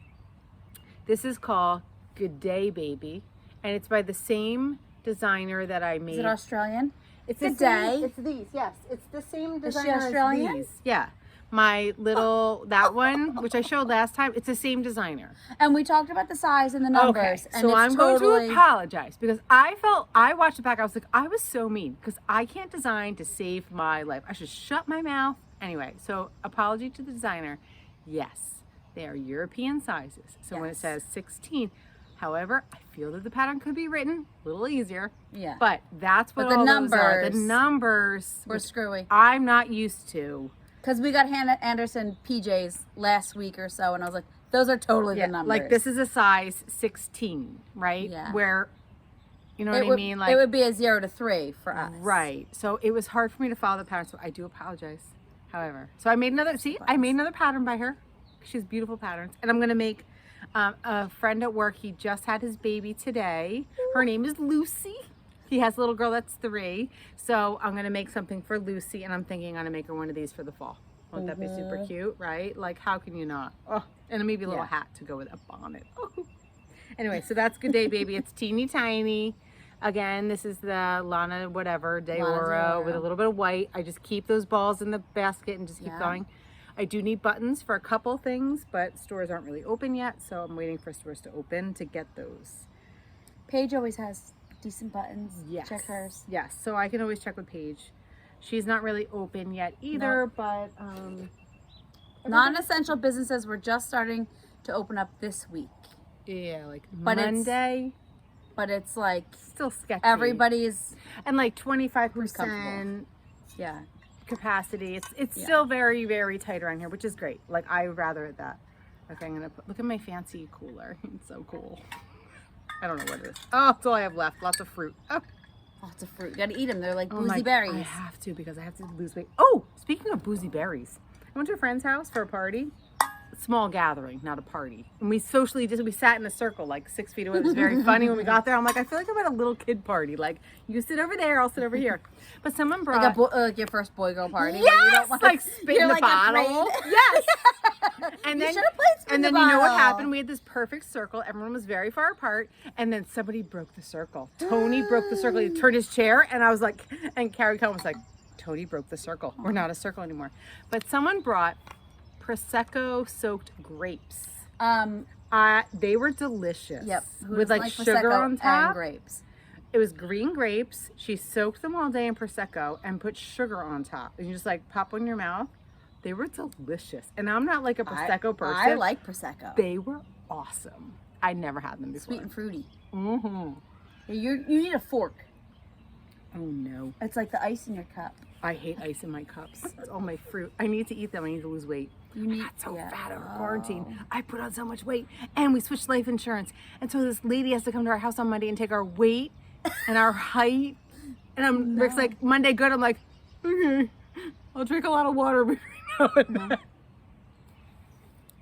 Speaker 1: This is called Good Day Baby, and it's by the same designer that I made.
Speaker 2: Is it Australian?
Speaker 1: It's
Speaker 3: The
Speaker 1: the same.
Speaker 3: day. It's these. Yes, it's the same
Speaker 2: Is she
Speaker 3: designer as
Speaker 2: Australian?
Speaker 3: these.
Speaker 1: Yeah, my little that one, which I showed last time. It's the same designer.
Speaker 2: And we talked about the size and the numbers. And
Speaker 1: so
Speaker 2: it's
Speaker 1: I'm
Speaker 2: totally...
Speaker 1: going to apologize because I watched it back. I was like, I was so mean because I can't design to save my life. I should shut my mouth. Anyway, so apology to the designer. Yes, they are European sizes. So when it
Speaker 2: Yes.
Speaker 1: says 16, however, I feel that the pattern could be written a little easier.
Speaker 2: Yeah.
Speaker 1: But that's what
Speaker 2: But the
Speaker 1: all those are. The
Speaker 2: numbers
Speaker 1: numbers
Speaker 2: We're
Speaker 1: which
Speaker 2: screwy.
Speaker 1: I'm not used to.
Speaker 2: Because we got Hannah Anderson PJs last week or so, and I was like, those are totally the numbers.
Speaker 1: like this is a size 16, right?
Speaker 2: Yeah.
Speaker 1: Where, you know
Speaker 2: it
Speaker 1: what
Speaker 2: would,
Speaker 1: I mean? Like
Speaker 2: it would be a 0 to 3 for us.
Speaker 1: right. So it was hard for me to follow the pattern. So I do apologize. However, so I made another. See, I made another pattern by her. She has beautiful patterns, and I'm gonna make a friend at work. He just had his baby today. Her name is Lucy. He has a little girl that's 3. So I'm gonna make something for Lucy, and I'm thinking I'm gonna make her one of these for the fall. Won't that be super cute, right? Like, how can you not? Oh, and maybe a little hat to go with a bonnet. Oh. Anyway, so that's Good Day Baby. It's teeny tiny. Again, this is the Lana whatever, de Oro with a little bit of white. I just keep those balls in the basket and just keep going. I do need buttons for a couple things, but stores aren't really open yet, so I'm waiting for stores to open to get those.
Speaker 2: Paige always has decent buttons.
Speaker 1: Yes.
Speaker 2: Check hers.
Speaker 1: Yes, so I can always check with Paige. She's not really open yet either, but
Speaker 2: Non-essential businesses were just starting to open up this week.
Speaker 1: yeah, like
Speaker 2: But
Speaker 1: Monday.
Speaker 2: But it's like
Speaker 1: Still sketchy.
Speaker 2: everybody's,
Speaker 1: and like
Speaker 2: comfortable.
Speaker 1: 25%
Speaker 2: yeah.
Speaker 1: capacity. It's still very, very tight around here, which is great. Like I would rather it that. Okay, I'm gonna look at my fancy cooler. It's so cool. I don't know what it is. Oh, that's all I have left. Lots of fruit. Oh,
Speaker 2: Lots of fruit. You gotta eat them. They're like
Speaker 1: oh
Speaker 2: boozy
Speaker 1: my-
Speaker 2: berries.
Speaker 1: I have to because I have to lose weight. Oh, speaking of boozy berries, I went to a friend's house for a party. Small gathering, not a party. And we socially we sat in a circle like 6 feet away. It was very funny when we got there. I'm like, I feel like I'm at a little kid party. Like, you sit over there, I'll sit over here. But someone brought
Speaker 2: Like your first boy girl party.
Speaker 1: yes,
Speaker 2: where you don't want
Speaker 1: like spit in
Speaker 2: you're
Speaker 1: the
Speaker 2: like
Speaker 1: bottle.
Speaker 2: afraid.
Speaker 1: Yes. And
Speaker 2: You
Speaker 1: then
Speaker 2: should've played spin
Speaker 1: and
Speaker 2: the
Speaker 1: then you know what
Speaker 2: bottle.
Speaker 1: happened? We had this perfect circle. Everyone was very far apart, and then somebody broke the circle. Tony broke the circle. He turned his chair, and I was like, and Carrie Cohen was like, Tony broke the circle. We're not a circle anymore. But someone brought Prosecco soaked grapes. They were delicious.
Speaker 2: Yep. Who
Speaker 1: With
Speaker 2: doesn't
Speaker 1: like
Speaker 2: Prosecco
Speaker 1: sugar on top.
Speaker 2: and grapes.
Speaker 1: It was green grapes. She soaked them all day in Prosecco and put sugar on top. And you just like pop in your mouth. They were delicious. And I'm not like a Prosecco person.
Speaker 2: I like Prosecco.
Speaker 1: They were awesome. I never had them before.
Speaker 2: Sweet and fruity.
Speaker 1: Mm-hmm.
Speaker 2: You need a fork.
Speaker 1: Oh no.
Speaker 2: It's like the ice in your cup.
Speaker 1: I hate ice in my cups. It's all my fruit. I need to eat them. I need to lose weight.
Speaker 2: You need
Speaker 1: I got so
Speaker 2: yeah.
Speaker 1: fat over quarantine. I put on so much weight. And we switched life insurance. And so this lady has to come to our house on Monday and take our weight and our height. And Rick's like, Monday good. I'm like, okay. I'll drink a lot of water between now and then.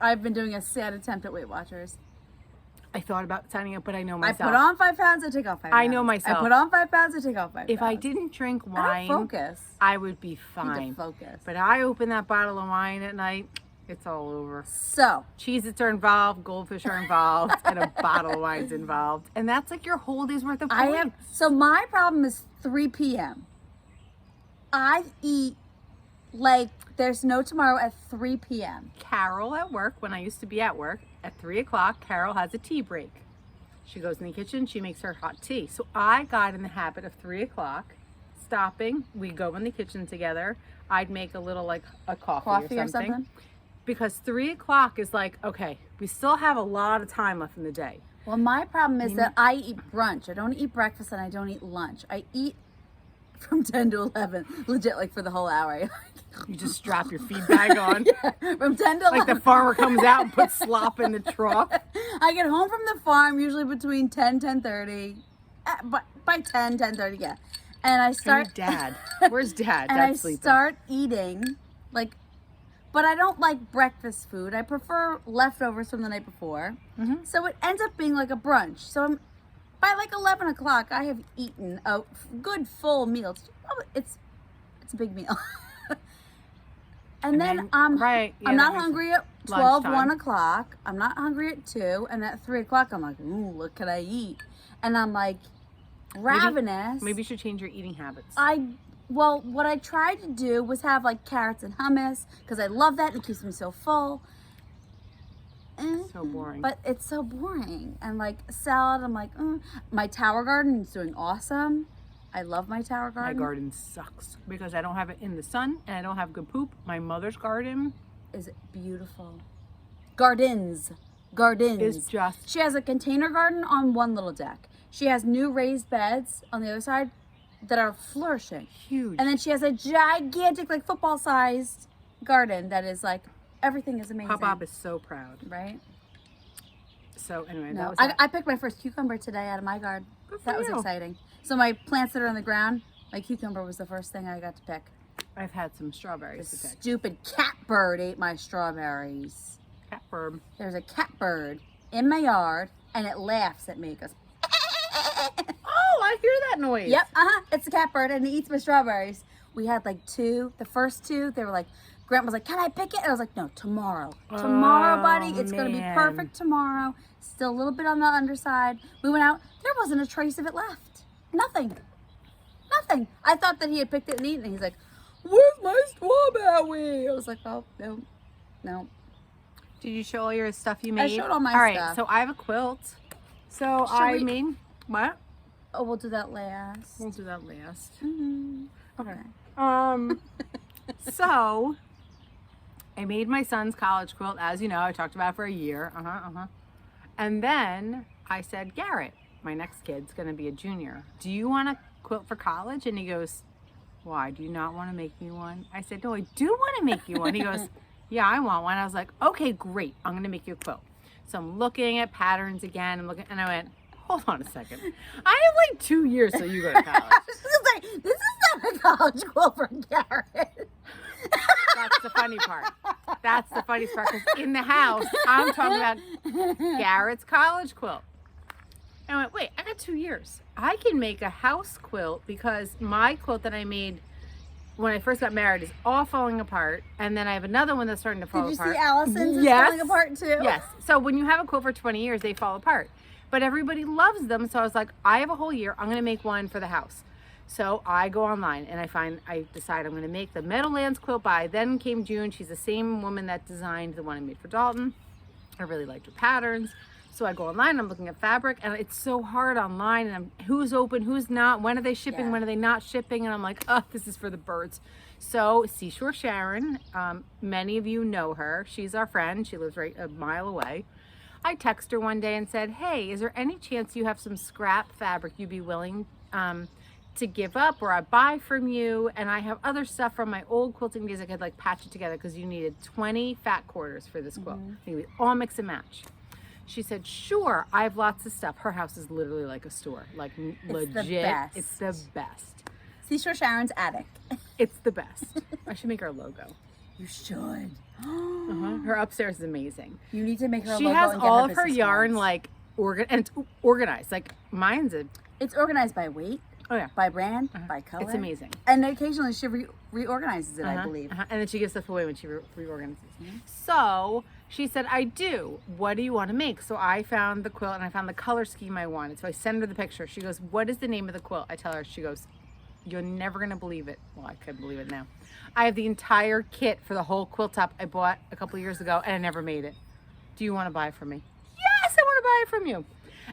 Speaker 2: I've been doing a sad attempt at Weight Watchers.
Speaker 1: I thought about signing up, but I know
Speaker 2: I
Speaker 1: myself.
Speaker 2: put on 5 pounds, I take off 5 pounds.
Speaker 1: I know myself.
Speaker 2: I put on 5 pounds, I take off 5 pounds.
Speaker 1: If I didn't drink
Speaker 2: I
Speaker 1: wine,
Speaker 2: don't focus.
Speaker 1: I would be
Speaker 2: I need
Speaker 1: fine.
Speaker 2: to focus.
Speaker 1: But I open that bottle of wine at night, it's all over.
Speaker 2: So,
Speaker 1: Cheez-Its are involved, goldfish are involved, and a bottle of wine's involved. And that's like your whole day's worth of points.
Speaker 2: so my problem is 3 p.m. I eat like there's no tomorrow at 3 p.m.
Speaker 1: Carol at work, when I used to be at work, at 3 o'clock, Carol has a tea break. She goes in the kitchen, she makes her hot tea. So I got in the habit of 3 o'clock, stopping. We go in the kitchen together. I'd make a little like a coffee or something. Because 3 o'clock is like, okay, we still have a lot of time left in the day.
Speaker 2: Well, my problem is that I eat brunch. I don't eat breakfast and I don't eat lunch. I eat from 10 to 11, legit, like for the whole hour.
Speaker 1: You just strap your feed bag on.
Speaker 2: From 10 to 11.
Speaker 1: Like the farmer comes out and puts slop in the trough.
Speaker 2: I get home from the farm usually between 10, 10:30. By 10, 10:30, yeah. And I start...
Speaker 1: Dad. Where's Dad?
Speaker 2: and
Speaker 1: Dad's
Speaker 2: I
Speaker 1: sleeping.
Speaker 2: start eating, like... But I don't like breakfast food. I prefer leftovers from the night before.
Speaker 1: Mm-hmm.
Speaker 2: So it ends up being like a brunch. So by like 11 o'clock, I have eaten a good full meal. It's It's a big meal. and then
Speaker 1: right, yeah,
Speaker 2: I'm
Speaker 1: that
Speaker 2: not
Speaker 1: makes
Speaker 2: hungry at 12,
Speaker 1: lunchtime.
Speaker 2: 1 o'clock. I'm not hungry at 2. And at 3 o'clock, I'm like, ooh, what can I eat? And I'm like, ravenous.
Speaker 1: Maybe you should change your eating habits.
Speaker 2: Well, what I tried to do was have like carrots and hummus because I love that and it keeps me so full.
Speaker 1: So boring.
Speaker 2: But it's so boring. And like salad, I'm like, my tower garden is doing awesome. I love my tower garden.
Speaker 1: My garden sucks because I don't have it in the sun and I don't have good poop. My mother's garden
Speaker 2: is beautiful. Gardens.
Speaker 1: is just.
Speaker 2: She has a container garden on one little deck. She has new raised beds on the other side that are flourishing.
Speaker 1: Huge.
Speaker 2: And then she has a gigantic, like football-sized garden that is like, everything is amazing.
Speaker 1: Pop-Up is so proud.
Speaker 2: Right?
Speaker 1: So anyway,
Speaker 2: No,
Speaker 1: that was
Speaker 2: I picked my first cucumber today out of my garden.
Speaker 1: Good for
Speaker 2: That was
Speaker 1: you.
Speaker 2: exciting. So my plants that are on the ground, my cucumber was the first thing I got to pick.
Speaker 1: I've had some strawberries
Speaker 2: The
Speaker 1: to pick.
Speaker 2: stupid catbird ate my strawberries.
Speaker 1: Catbird.
Speaker 2: There's a catbird in my yard, and it laughs at me. It goes,
Speaker 1: Oh, I hear that noise.
Speaker 2: yep, it's a catbird, and it eats my strawberries. We had like 2. The first 2, they were like, Grant was like, can I pick it? And I was like, no, tomorrow. Tomorrow, buddy. It's going to be
Speaker 1: man.
Speaker 2: perfect tomorrow. Still a little bit on the underside. We went out. There wasn't a trace of it left. Nothing. Nothing. I thought that he had picked it and eaten it. He's like, where's my strawberry? I was like, oh, no, no.
Speaker 1: Did you show all your stuff you made?
Speaker 2: I showed all my
Speaker 1: All right,
Speaker 2: stuff.
Speaker 1: so I have a quilt. So
Speaker 2: Should we-
Speaker 1: made what?
Speaker 2: Oh, we'll do that last.
Speaker 1: We'll do that last.
Speaker 2: Mhm.
Speaker 1: Okay. So I made my son's college quilt, as you know. I talked about it for a year. And then I said, Garrett, my next kid's going to be a junior. Do you want a quilt for college? And he goes, why? Do you not want to make me one? I said, no, I do want to make you one. He goes, yeah, I want one. I was like, okay, great. I'm going to make you a quilt. So I'm looking at patterns again. And I went, hold on a second. I have like 2 years till you go to college.
Speaker 2: This is not a college quilt for Garrett.
Speaker 1: That's the funny part. That's the funny part, because in the house, I'm talking about Garrett's college quilt. And I went, wait, I got 2 years. I can make a house quilt because my quilt that I made when I first got married is all falling apart. And then I have another one that's starting to fall
Speaker 2: Did you
Speaker 1: apart.
Speaker 2: see Allison's is
Speaker 1: Yes.
Speaker 2: falling apart too?
Speaker 1: Yes. So when you have a quilt for 20 years, they fall apart. But everybody loves them. So I was like, I have a whole year. I'm going to make one for the house. So I go online and I decide I'm going to make the Meadowlands quilt by. Then came June. She's the same woman that designed the one I made for Dalton. I really liked her patterns. So I go online, I'm looking at fabric, and it's so hard online, and who's open, who's not, when are they shipping,
Speaker 2: Yeah.
Speaker 1: when are they not shipping, and I'm like, oh, this is for the birds. So Seashore Sharon, many of you know her. She's our friend. She lives right a mile away. I text her one day and said, hey, is there any chance you have some scrap fabric you'd be willing to give up, or I buy from you? And I have other stuff from my old quilting days I could like patch it together, because you needed 20 fat quarters for this quilt. You would all mix and match. She said, sure, I have lots of stuff. Her house is literally like a store, like legit.
Speaker 2: the best.
Speaker 1: It's the best.
Speaker 2: Seashore Sharon's attic.
Speaker 1: It's the best. I should make her a logo.
Speaker 2: You should.
Speaker 1: Her upstairs is amazing.
Speaker 2: You need to make her a
Speaker 1: She
Speaker 2: logo
Speaker 1: has
Speaker 2: and get
Speaker 1: all
Speaker 2: her
Speaker 1: of her
Speaker 2: business
Speaker 1: yarn
Speaker 2: cards.
Speaker 1: like and it's organized. Like mine's a
Speaker 2: It's organized by weight,
Speaker 1: oh yeah,
Speaker 2: by brand, by color.
Speaker 1: it's amazing.
Speaker 2: And occasionally she reorganizes it, I believe.
Speaker 1: And then she gives stuff away when she reorganizes. So she said, I do. What do you want to make? So I found the quilt and I found the color scheme I wanted. So I send her the picture. She goes, what is the name of the quilt? I tell her. She goes, you're never going to believe it. Well, I couldn't believe it now. I have the entire kit for the whole quilt top I bought a couple of years ago, and I never made it. Do you want to buy it from me? Yes, I want to buy it from you.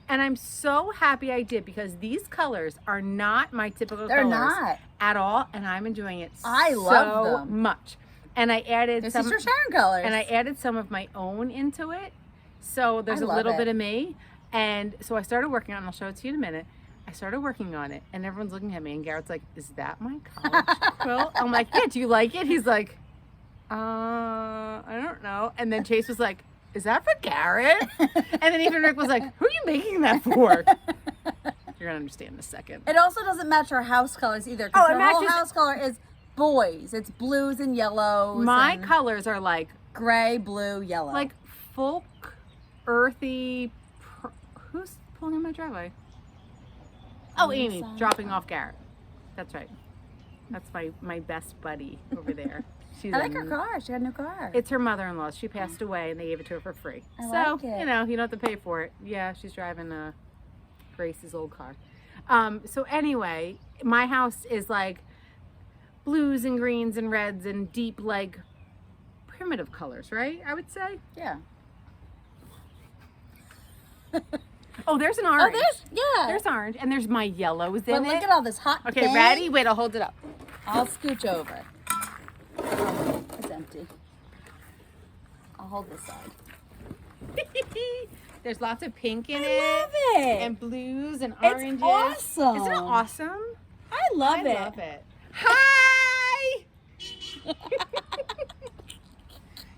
Speaker 1: And I'm so happy I did, because these colors are not my typical
Speaker 2: They're
Speaker 1: colors
Speaker 2: not.
Speaker 1: at all, and I'm enjoying it
Speaker 2: I
Speaker 1: so
Speaker 2: love them.
Speaker 1: much. And I added
Speaker 2: They're
Speaker 1: some,
Speaker 2: Sister Sharon colors.
Speaker 1: and I added some of my own into it. So there's
Speaker 2: I
Speaker 1: a
Speaker 2: love
Speaker 1: little
Speaker 2: it.
Speaker 1: bit of me. And so I started working on it, and I'll show it to you in a minute. I started working on it, and everyone's looking at me, and Garrett's like, is that my college quilt? I'm like, yeah, do you like it? He's like, I don't know. And then Chase was like, is that for Garrett? And then even Rick was like, who are you making that for? You're gonna understand in a second.
Speaker 2: It also doesn't match our house colors either.
Speaker 1: Oh,
Speaker 2: Because
Speaker 1: it
Speaker 2: her whole
Speaker 1: matches-
Speaker 2: house color is boys. It's blues and yellows.
Speaker 1: My
Speaker 2: and
Speaker 1: colors are like
Speaker 2: gray, blue, yellow.
Speaker 1: like folk, earthy. Who's pulling in my driveway? Oh, Amy,
Speaker 2: Inside.
Speaker 1: dropping off Garrett. That's right. That's my best buddy over there. She's
Speaker 2: I like her car. She got a new car.
Speaker 1: It's her mother-in-law's. She passed away, and they gave it to her for free.
Speaker 2: I
Speaker 1: so
Speaker 2: like it.
Speaker 1: you know, you don't have to pay for it. Yeah, she's driving Grace's old car. So anyway, my house is like blues and greens and reds and deep, like primitive colors, right? I would say.
Speaker 2: Yeah.
Speaker 1: Oh, there's an
Speaker 2: Oh,
Speaker 1: orange.
Speaker 2: there's
Speaker 1: There's orange, and there's my yellows
Speaker 2: But
Speaker 1: in
Speaker 2: look
Speaker 1: it.
Speaker 2: at all this hot
Speaker 1: Okay,
Speaker 2: pink.
Speaker 1: ready? Wait, I'll hold it up.
Speaker 2: I'll scooch over. Oh, it's empty. I'll hold this side.
Speaker 1: There's lots of pink in
Speaker 2: I
Speaker 1: it.
Speaker 2: love it.
Speaker 1: And blues and
Speaker 2: It's
Speaker 1: oranges.
Speaker 2: awesome.
Speaker 1: Isn't it awesome?
Speaker 2: I love
Speaker 1: I
Speaker 2: it.
Speaker 1: love it. Hi!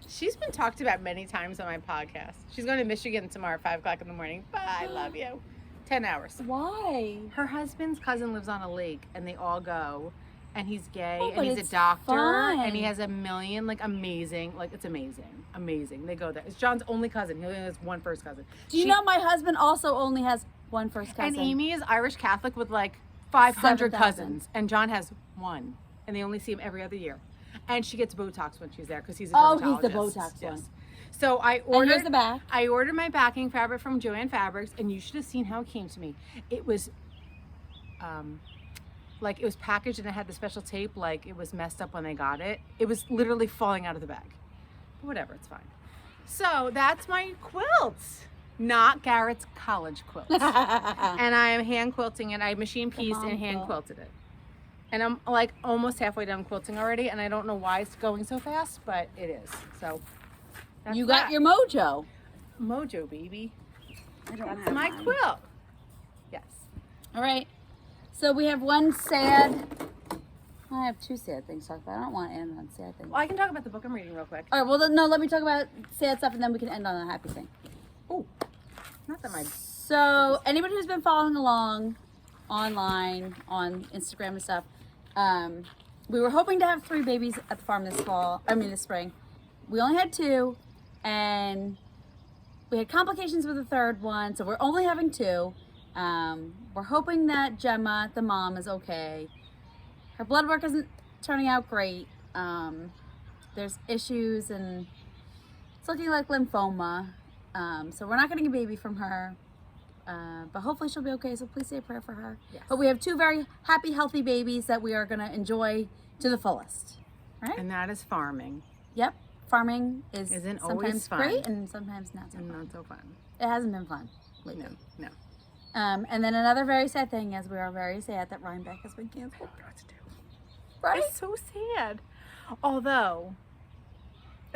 Speaker 1: She's been talked about many times on my podcast. She's going to Michigan tomorrow at 5 o'clock in the morning. Bye, I love you. 10 hours.
Speaker 2: Why?
Speaker 1: Her husband's cousin lives on a lake, and they all go. And he's gay,
Speaker 2: Oh,
Speaker 1: and
Speaker 2: but
Speaker 1: he's a
Speaker 2: it's
Speaker 1: doctor,
Speaker 2: fun.
Speaker 1: and he has a million, like, amazing, like, it's amazing. They go there. It's John's only cousin. He only has one first cousin.
Speaker 2: Do you know my husband also only has one first cousin?
Speaker 1: And Amy is Irish Catholic with like 500
Speaker 2: 7,000.
Speaker 1: cousins, and John has one, and they only see him every other year. And she gets Botox when she's there because he's a
Speaker 2: Oh,
Speaker 1: dermatologist.
Speaker 2: he's the Botox one.
Speaker 1: So I
Speaker 2: And
Speaker 1: ordered.
Speaker 2: here's the back.
Speaker 1: I ordered my backing fabric from Joann Fabrics, and you should have seen how it came to me. It was, like it was packaged and it had the special tape. Like it was messed up when they got it. It was literally falling out of the bag. But whatever, it's fine. So that's my quilt, not Garrett's college quilt. And I am hand quilting it. I machine pieced
Speaker 2: mom
Speaker 1: and hand
Speaker 2: quilt.
Speaker 1: quilted it. And I'm like almost halfway done quilting already, and I don't know why it's going so fast, but it is. So that's
Speaker 2: You got
Speaker 1: that.
Speaker 2: your mojo.
Speaker 1: mojo, baby.
Speaker 2: I don't
Speaker 1: That's
Speaker 2: have
Speaker 1: my
Speaker 2: mine.
Speaker 1: quilt. Yes.
Speaker 2: All right. So we have one sad. I have two sad things to talk about. I don't want to end on sad things.
Speaker 1: Well, I can talk about the book I'm reading real quick.
Speaker 2: All right. Well, then, no. Let me talk about sad stuff, and then we can end on a happy thing.
Speaker 1: Oh, not that my.
Speaker 2: So anybody who's been following along online on Instagram and stuff, we were hoping to have 3 babies at the farm this spring. We only had 2, and we had complications with the third one, so we're only having 2. We're hoping that Gemma, the mom, is okay. Her blood work isn't turning out great. There's issues, and it's looking like lymphoma. So we're not getting a baby from her. But hopefully she'll be okay, so please say a prayer for her.
Speaker 1: Yes.
Speaker 2: But we have 2 very happy, healthy babies that we are going to enjoy to the fullest. Right?
Speaker 1: And that is farming.
Speaker 2: Yep. Farming is
Speaker 1: Isn't
Speaker 2: sometimes
Speaker 1: always fun.
Speaker 2: great and sometimes not so
Speaker 1: And
Speaker 2: fun.
Speaker 1: not so fun.
Speaker 2: It hasn't been fun lately.
Speaker 1: No.
Speaker 2: And then another very sad thing is we are very sad that Rhinebeck has been canceled. Right?
Speaker 1: It's so sad. Although,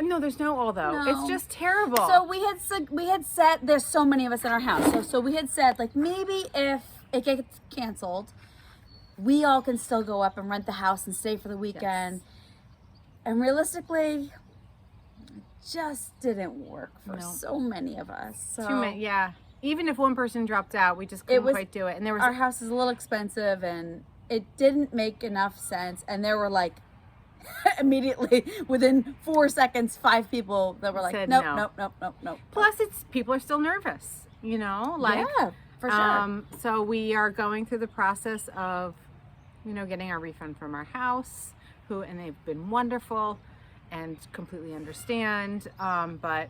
Speaker 1: no, there's no although.
Speaker 2: No.
Speaker 1: It's just terrible.
Speaker 2: So we had said there's so many of us in our house. So we had said like maybe if it gets canceled, we all can still go up and rent the house and stay for the weekend. And realistically, it just didn't work for
Speaker 1: No.
Speaker 2: so many of us. So
Speaker 1: too many. Yeah. Even if one person dropped out, we just couldn't
Speaker 2: was-
Speaker 1: quite do it. And there was
Speaker 2: our house is a little expensive and it didn't make enough sense. And there were like immediately within 4 seconds, 5 people that were like,
Speaker 1: Said
Speaker 2: nope,
Speaker 1: no.
Speaker 2: nope, nope, nope, nope.
Speaker 1: plus it's people are still nervous. You know, like
Speaker 2: yeah, for sure.
Speaker 1: So we are going through the process of, getting our refund from our house, and they've been wonderful and completely understand. But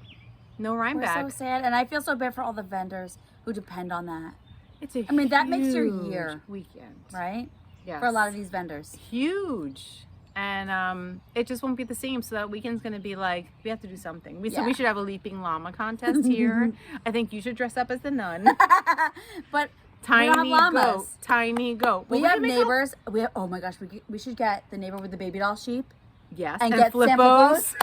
Speaker 1: no
Speaker 2: We're
Speaker 1: Rhinebeck.
Speaker 2: so sad, and I feel so bad for all the vendors who depend on that,
Speaker 1: It's a
Speaker 2: I mean, that makes your
Speaker 1: huge
Speaker 2: year.
Speaker 1: weekend.
Speaker 2: right?
Speaker 1: Yes.
Speaker 2: For a lot of these vendors.
Speaker 1: Huge. And it just won't be the same. So that weekend's going to be like, we have to do something. So
Speaker 2: Yeah.
Speaker 1: we should have a leaping llama contest here. I think you should dress up as the nun.
Speaker 2: But
Speaker 1: Tiny
Speaker 2: we don't have llamas.
Speaker 1: goat. Tiny goat.
Speaker 2: We
Speaker 1: Well,
Speaker 2: have
Speaker 1: can make a-
Speaker 2: neighbors. We have, oh my gosh, we should get the neighbor with the baby doll sheep.
Speaker 1: Yes.
Speaker 2: and get
Speaker 1: flippos.
Speaker 2: samples.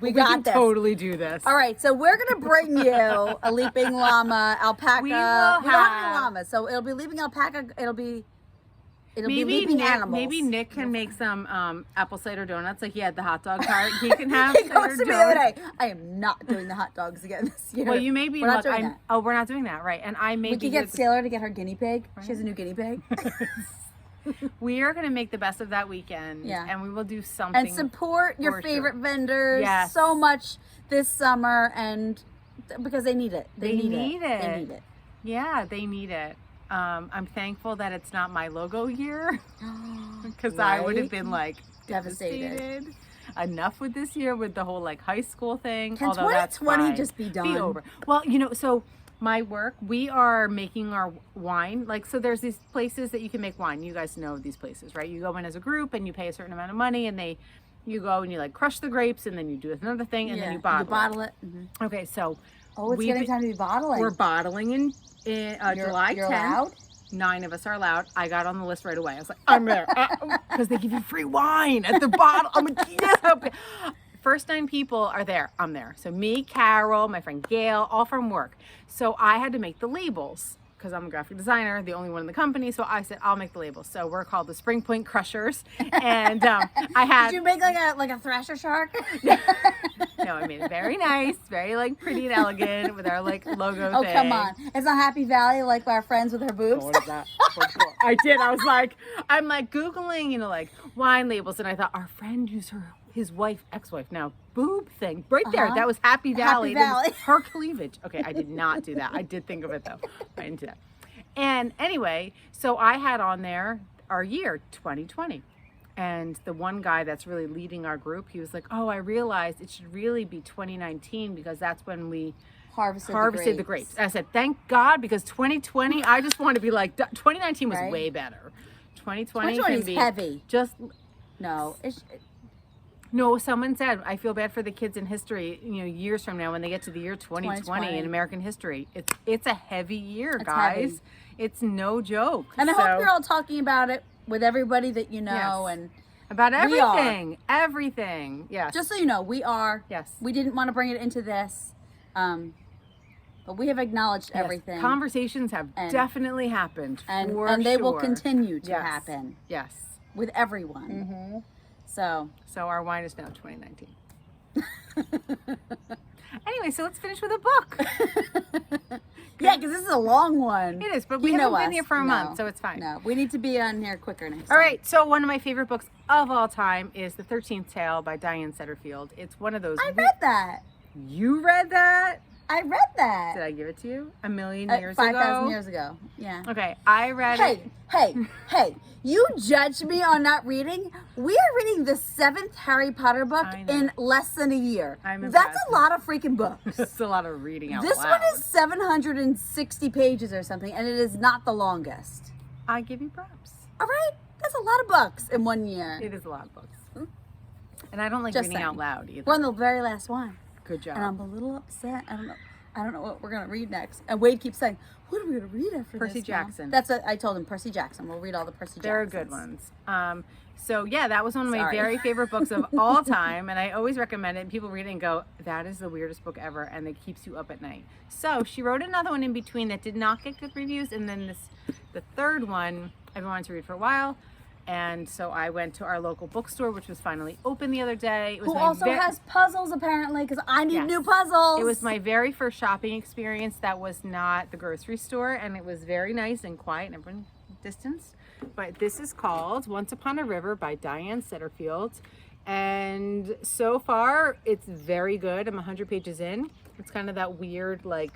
Speaker 2: We
Speaker 1: We
Speaker 2: got
Speaker 1: can
Speaker 2: this.
Speaker 1: totally do this.
Speaker 2: All right, so we're gonna bring you a leaping llama, alpaca.
Speaker 1: We will
Speaker 2: don't have any
Speaker 1: have-
Speaker 2: llamas, so it'll be leaping alpaca. It'll be
Speaker 1: Maybe
Speaker 2: leaping
Speaker 1: Nick,
Speaker 2: animals.
Speaker 1: maybe Nick can make some apple cider donuts like he had the hot dog cart. He can have
Speaker 2: He goes
Speaker 1: cider
Speaker 2: to me the other
Speaker 1: donuts.
Speaker 2: day. I am not doing the hot dogs again this year.
Speaker 1: Well, you may be.
Speaker 2: We're not
Speaker 1: look,
Speaker 2: doing
Speaker 1: I'm-
Speaker 2: that.
Speaker 1: Oh, we're not doing that, right? And I may
Speaker 2: We
Speaker 1: be
Speaker 2: could get
Speaker 1: good-
Speaker 2: Sailor to get her guinea pig. She has a new guinea pig.
Speaker 1: We are going to make the best of that weekend.
Speaker 2: Yeah.
Speaker 1: And we will do something.
Speaker 2: And support your
Speaker 1: for sure.
Speaker 2: favorite vendors
Speaker 1: Yes.
Speaker 2: so much this summer, and because they need it.
Speaker 1: They need
Speaker 2: They
Speaker 1: it.
Speaker 2: need it.
Speaker 1: Yeah, they need it. I'm thankful that it's not my logo year because I would have
Speaker 2: Right?
Speaker 1: been like
Speaker 2: Devastated.
Speaker 1: Enough with this year with the whole like high school thing.
Speaker 2: Can
Speaker 1: although that's
Speaker 2: 2020
Speaker 1: fine.
Speaker 2: just be done?
Speaker 1: Be over. Well, so my work, we are making our wine. Like, so there's these places that you can make wine. You guys know these places, right? You go in as a group and you pay a certain amount of money and you go and you like crush the grapes and then you do another thing and then you bottle
Speaker 2: it. Mm-hmm.
Speaker 1: Okay, so
Speaker 2: Oh, it's getting time to be bottling.
Speaker 1: we're bottling in July 10th.
Speaker 2: You're allowed?
Speaker 1: 9 of us are allowed. I got on the list right away. I was like, I'm there. Because they give you free wine at the bottle. I'm like, yes. Okay. First 9 people are there. I'm there. So me, Carol, my friend Gail, all from work. So I had to make the labels because I'm a graphic designer, the only one in the company. So I said, I'll make the labels. So we're called the Spring Point Crushers. And I had...
Speaker 2: Did you make like a thrasher shark?
Speaker 1: No, I made it very nice, very like pretty and elegant with our like logo
Speaker 2: Oh,
Speaker 1: thing.
Speaker 2: come on. It's not Happy Valley like our friends with her boobs.
Speaker 1: What is that? I did. I was like, I'm like Googling, like wine labels. And I thought our friend used his wife, ex-wife now, boob thing right there. That was Happy Valley.
Speaker 2: Happy Valley.
Speaker 1: Her cleavage. Okay, I did not do that. I did think of it though. I didn't do that. And anyway, so I had on there our year, 2020. And the one guy that's really leading our group, he was like, oh, I realized it should really be 2019 because that's when we harvested the grapes. And I said, thank God, because 2020, I just want to be like, 2019 was
Speaker 2: Right.
Speaker 1: way better. 2020
Speaker 2: 2020
Speaker 1: can
Speaker 2: is
Speaker 1: be
Speaker 2: heavy.
Speaker 1: just...
Speaker 2: No.
Speaker 1: No, someone said, I feel bad for the kids in history, years from now when they get to the year 2020 in American history. It's a heavy year, guys.
Speaker 2: Heavy.
Speaker 1: It's no joke.
Speaker 2: And I hope you're all talking about it with everybody that you know.
Speaker 1: Yes.
Speaker 2: And
Speaker 1: about
Speaker 2: we are.
Speaker 1: everything. Yes.
Speaker 2: Just so you know, we are.
Speaker 1: Yes.
Speaker 2: We didn't want to bring it into this. But we have acknowledged
Speaker 1: Yes.
Speaker 2: everything.
Speaker 1: Conversations have definitely happened.
Speaker 2: And they will
Speaker 1: sure.
Speaker 2: continue to
Speaker 1: Yes.
Speaker 2: happen
Speaker 1: Yes.
Speaker 2: with everyone.
Speaker 1: Mm-hmm.
Speaker 2: So
Speaker 1: our wine is now 2019. Anyway, so let's finish with a book.
Speaker 2: yeah, because this is a long one.
Speaker 1: It is, but we
Speaker 2: You
Speaker 1: haven't
Speaker 2: know
Speaker 1: been
Speaker 2: us.
Speaker 1: here for a
Speaker 2: No.
Speaker 1: month, so it's fine.
Speaker 2: No, we need to be on here quicker next
Speaker 1: All
Speaker 2: time.
Speaker 1: right, so one of my favorite books of all time is The 13th Tale by Diane Setterfield. It's one of those...
Speaker 2: I read that.
Speaker 1: You read that?
Speaker 2: I read that.
Speaker 1: Did I give it to you? A million years
Speaker 2: 5,000
Speaker 1: ago?
Speaker 2: years ago. Yeah.
Speaker 1: Okay, I read it.
Speaker 2: Hey, you judged me on not reading. We are reading the 7th Harry Potter book
Speaker 1: I know.
Speaker 2: in less than a year.
Speaker 1: I'm
Speaker 2: That's
Speaker 1: impressed.
Speaker 2: a lot of freaking books.
Speaker 1: It's a lot of reading out
Speaker 2: This
Speaker 1: loud.
Speaker 2: one is 760 pages or something, and it is not the longest.
Speaker 1: I give you props.
Speaker 2: All right? That's a lot of books in 1 year.
Speaker 1: It is a lot of books. And I don't like
Speaker 2: Just
Speaker 1: reading out
Speaker 2: saying.
Speaker 1: loud either.
Speaker 2: We're on the very last one.
Speaker 1: Good job.
Speaker 2: And I'm a little upset. I don't know what we're going to read next. And Wade keeps saying, what are we going to read after
Speaker 1: Percy
Speaker 2: this, Mom?"
Speaker 1: Jackson.
Speaker 2: That's what I told him, Percy Jackson. We'll read all the Percy Jacksons.
Speaker 1: They're good ones. So yeah, that was one of my
Speaker 2: Sorry.
Speaker 1: very favorite books of all time, and I always recommend it. And people read it and go, "That is the weirdest book ever," and it keeps you up at night. So she wrote another one in between that did not get good reviews, and then the third one I've been wanting to read for a while. And so I went to our local bookstore, which was finally open the other day. It was
Speaker 2: Who also has puzzles, apparently, because I need
Speaker 1: Yes.
Speaker 2: new puzzles.
Speaker 1: It was my very first shopping experience that was not the grocery store, and it was very nice and quiet and everyone distanced. But this is called Once Upon a River by Diane Setterfield. And so far, it's very good. I'm 100 pages in. It's kind of that weird, like,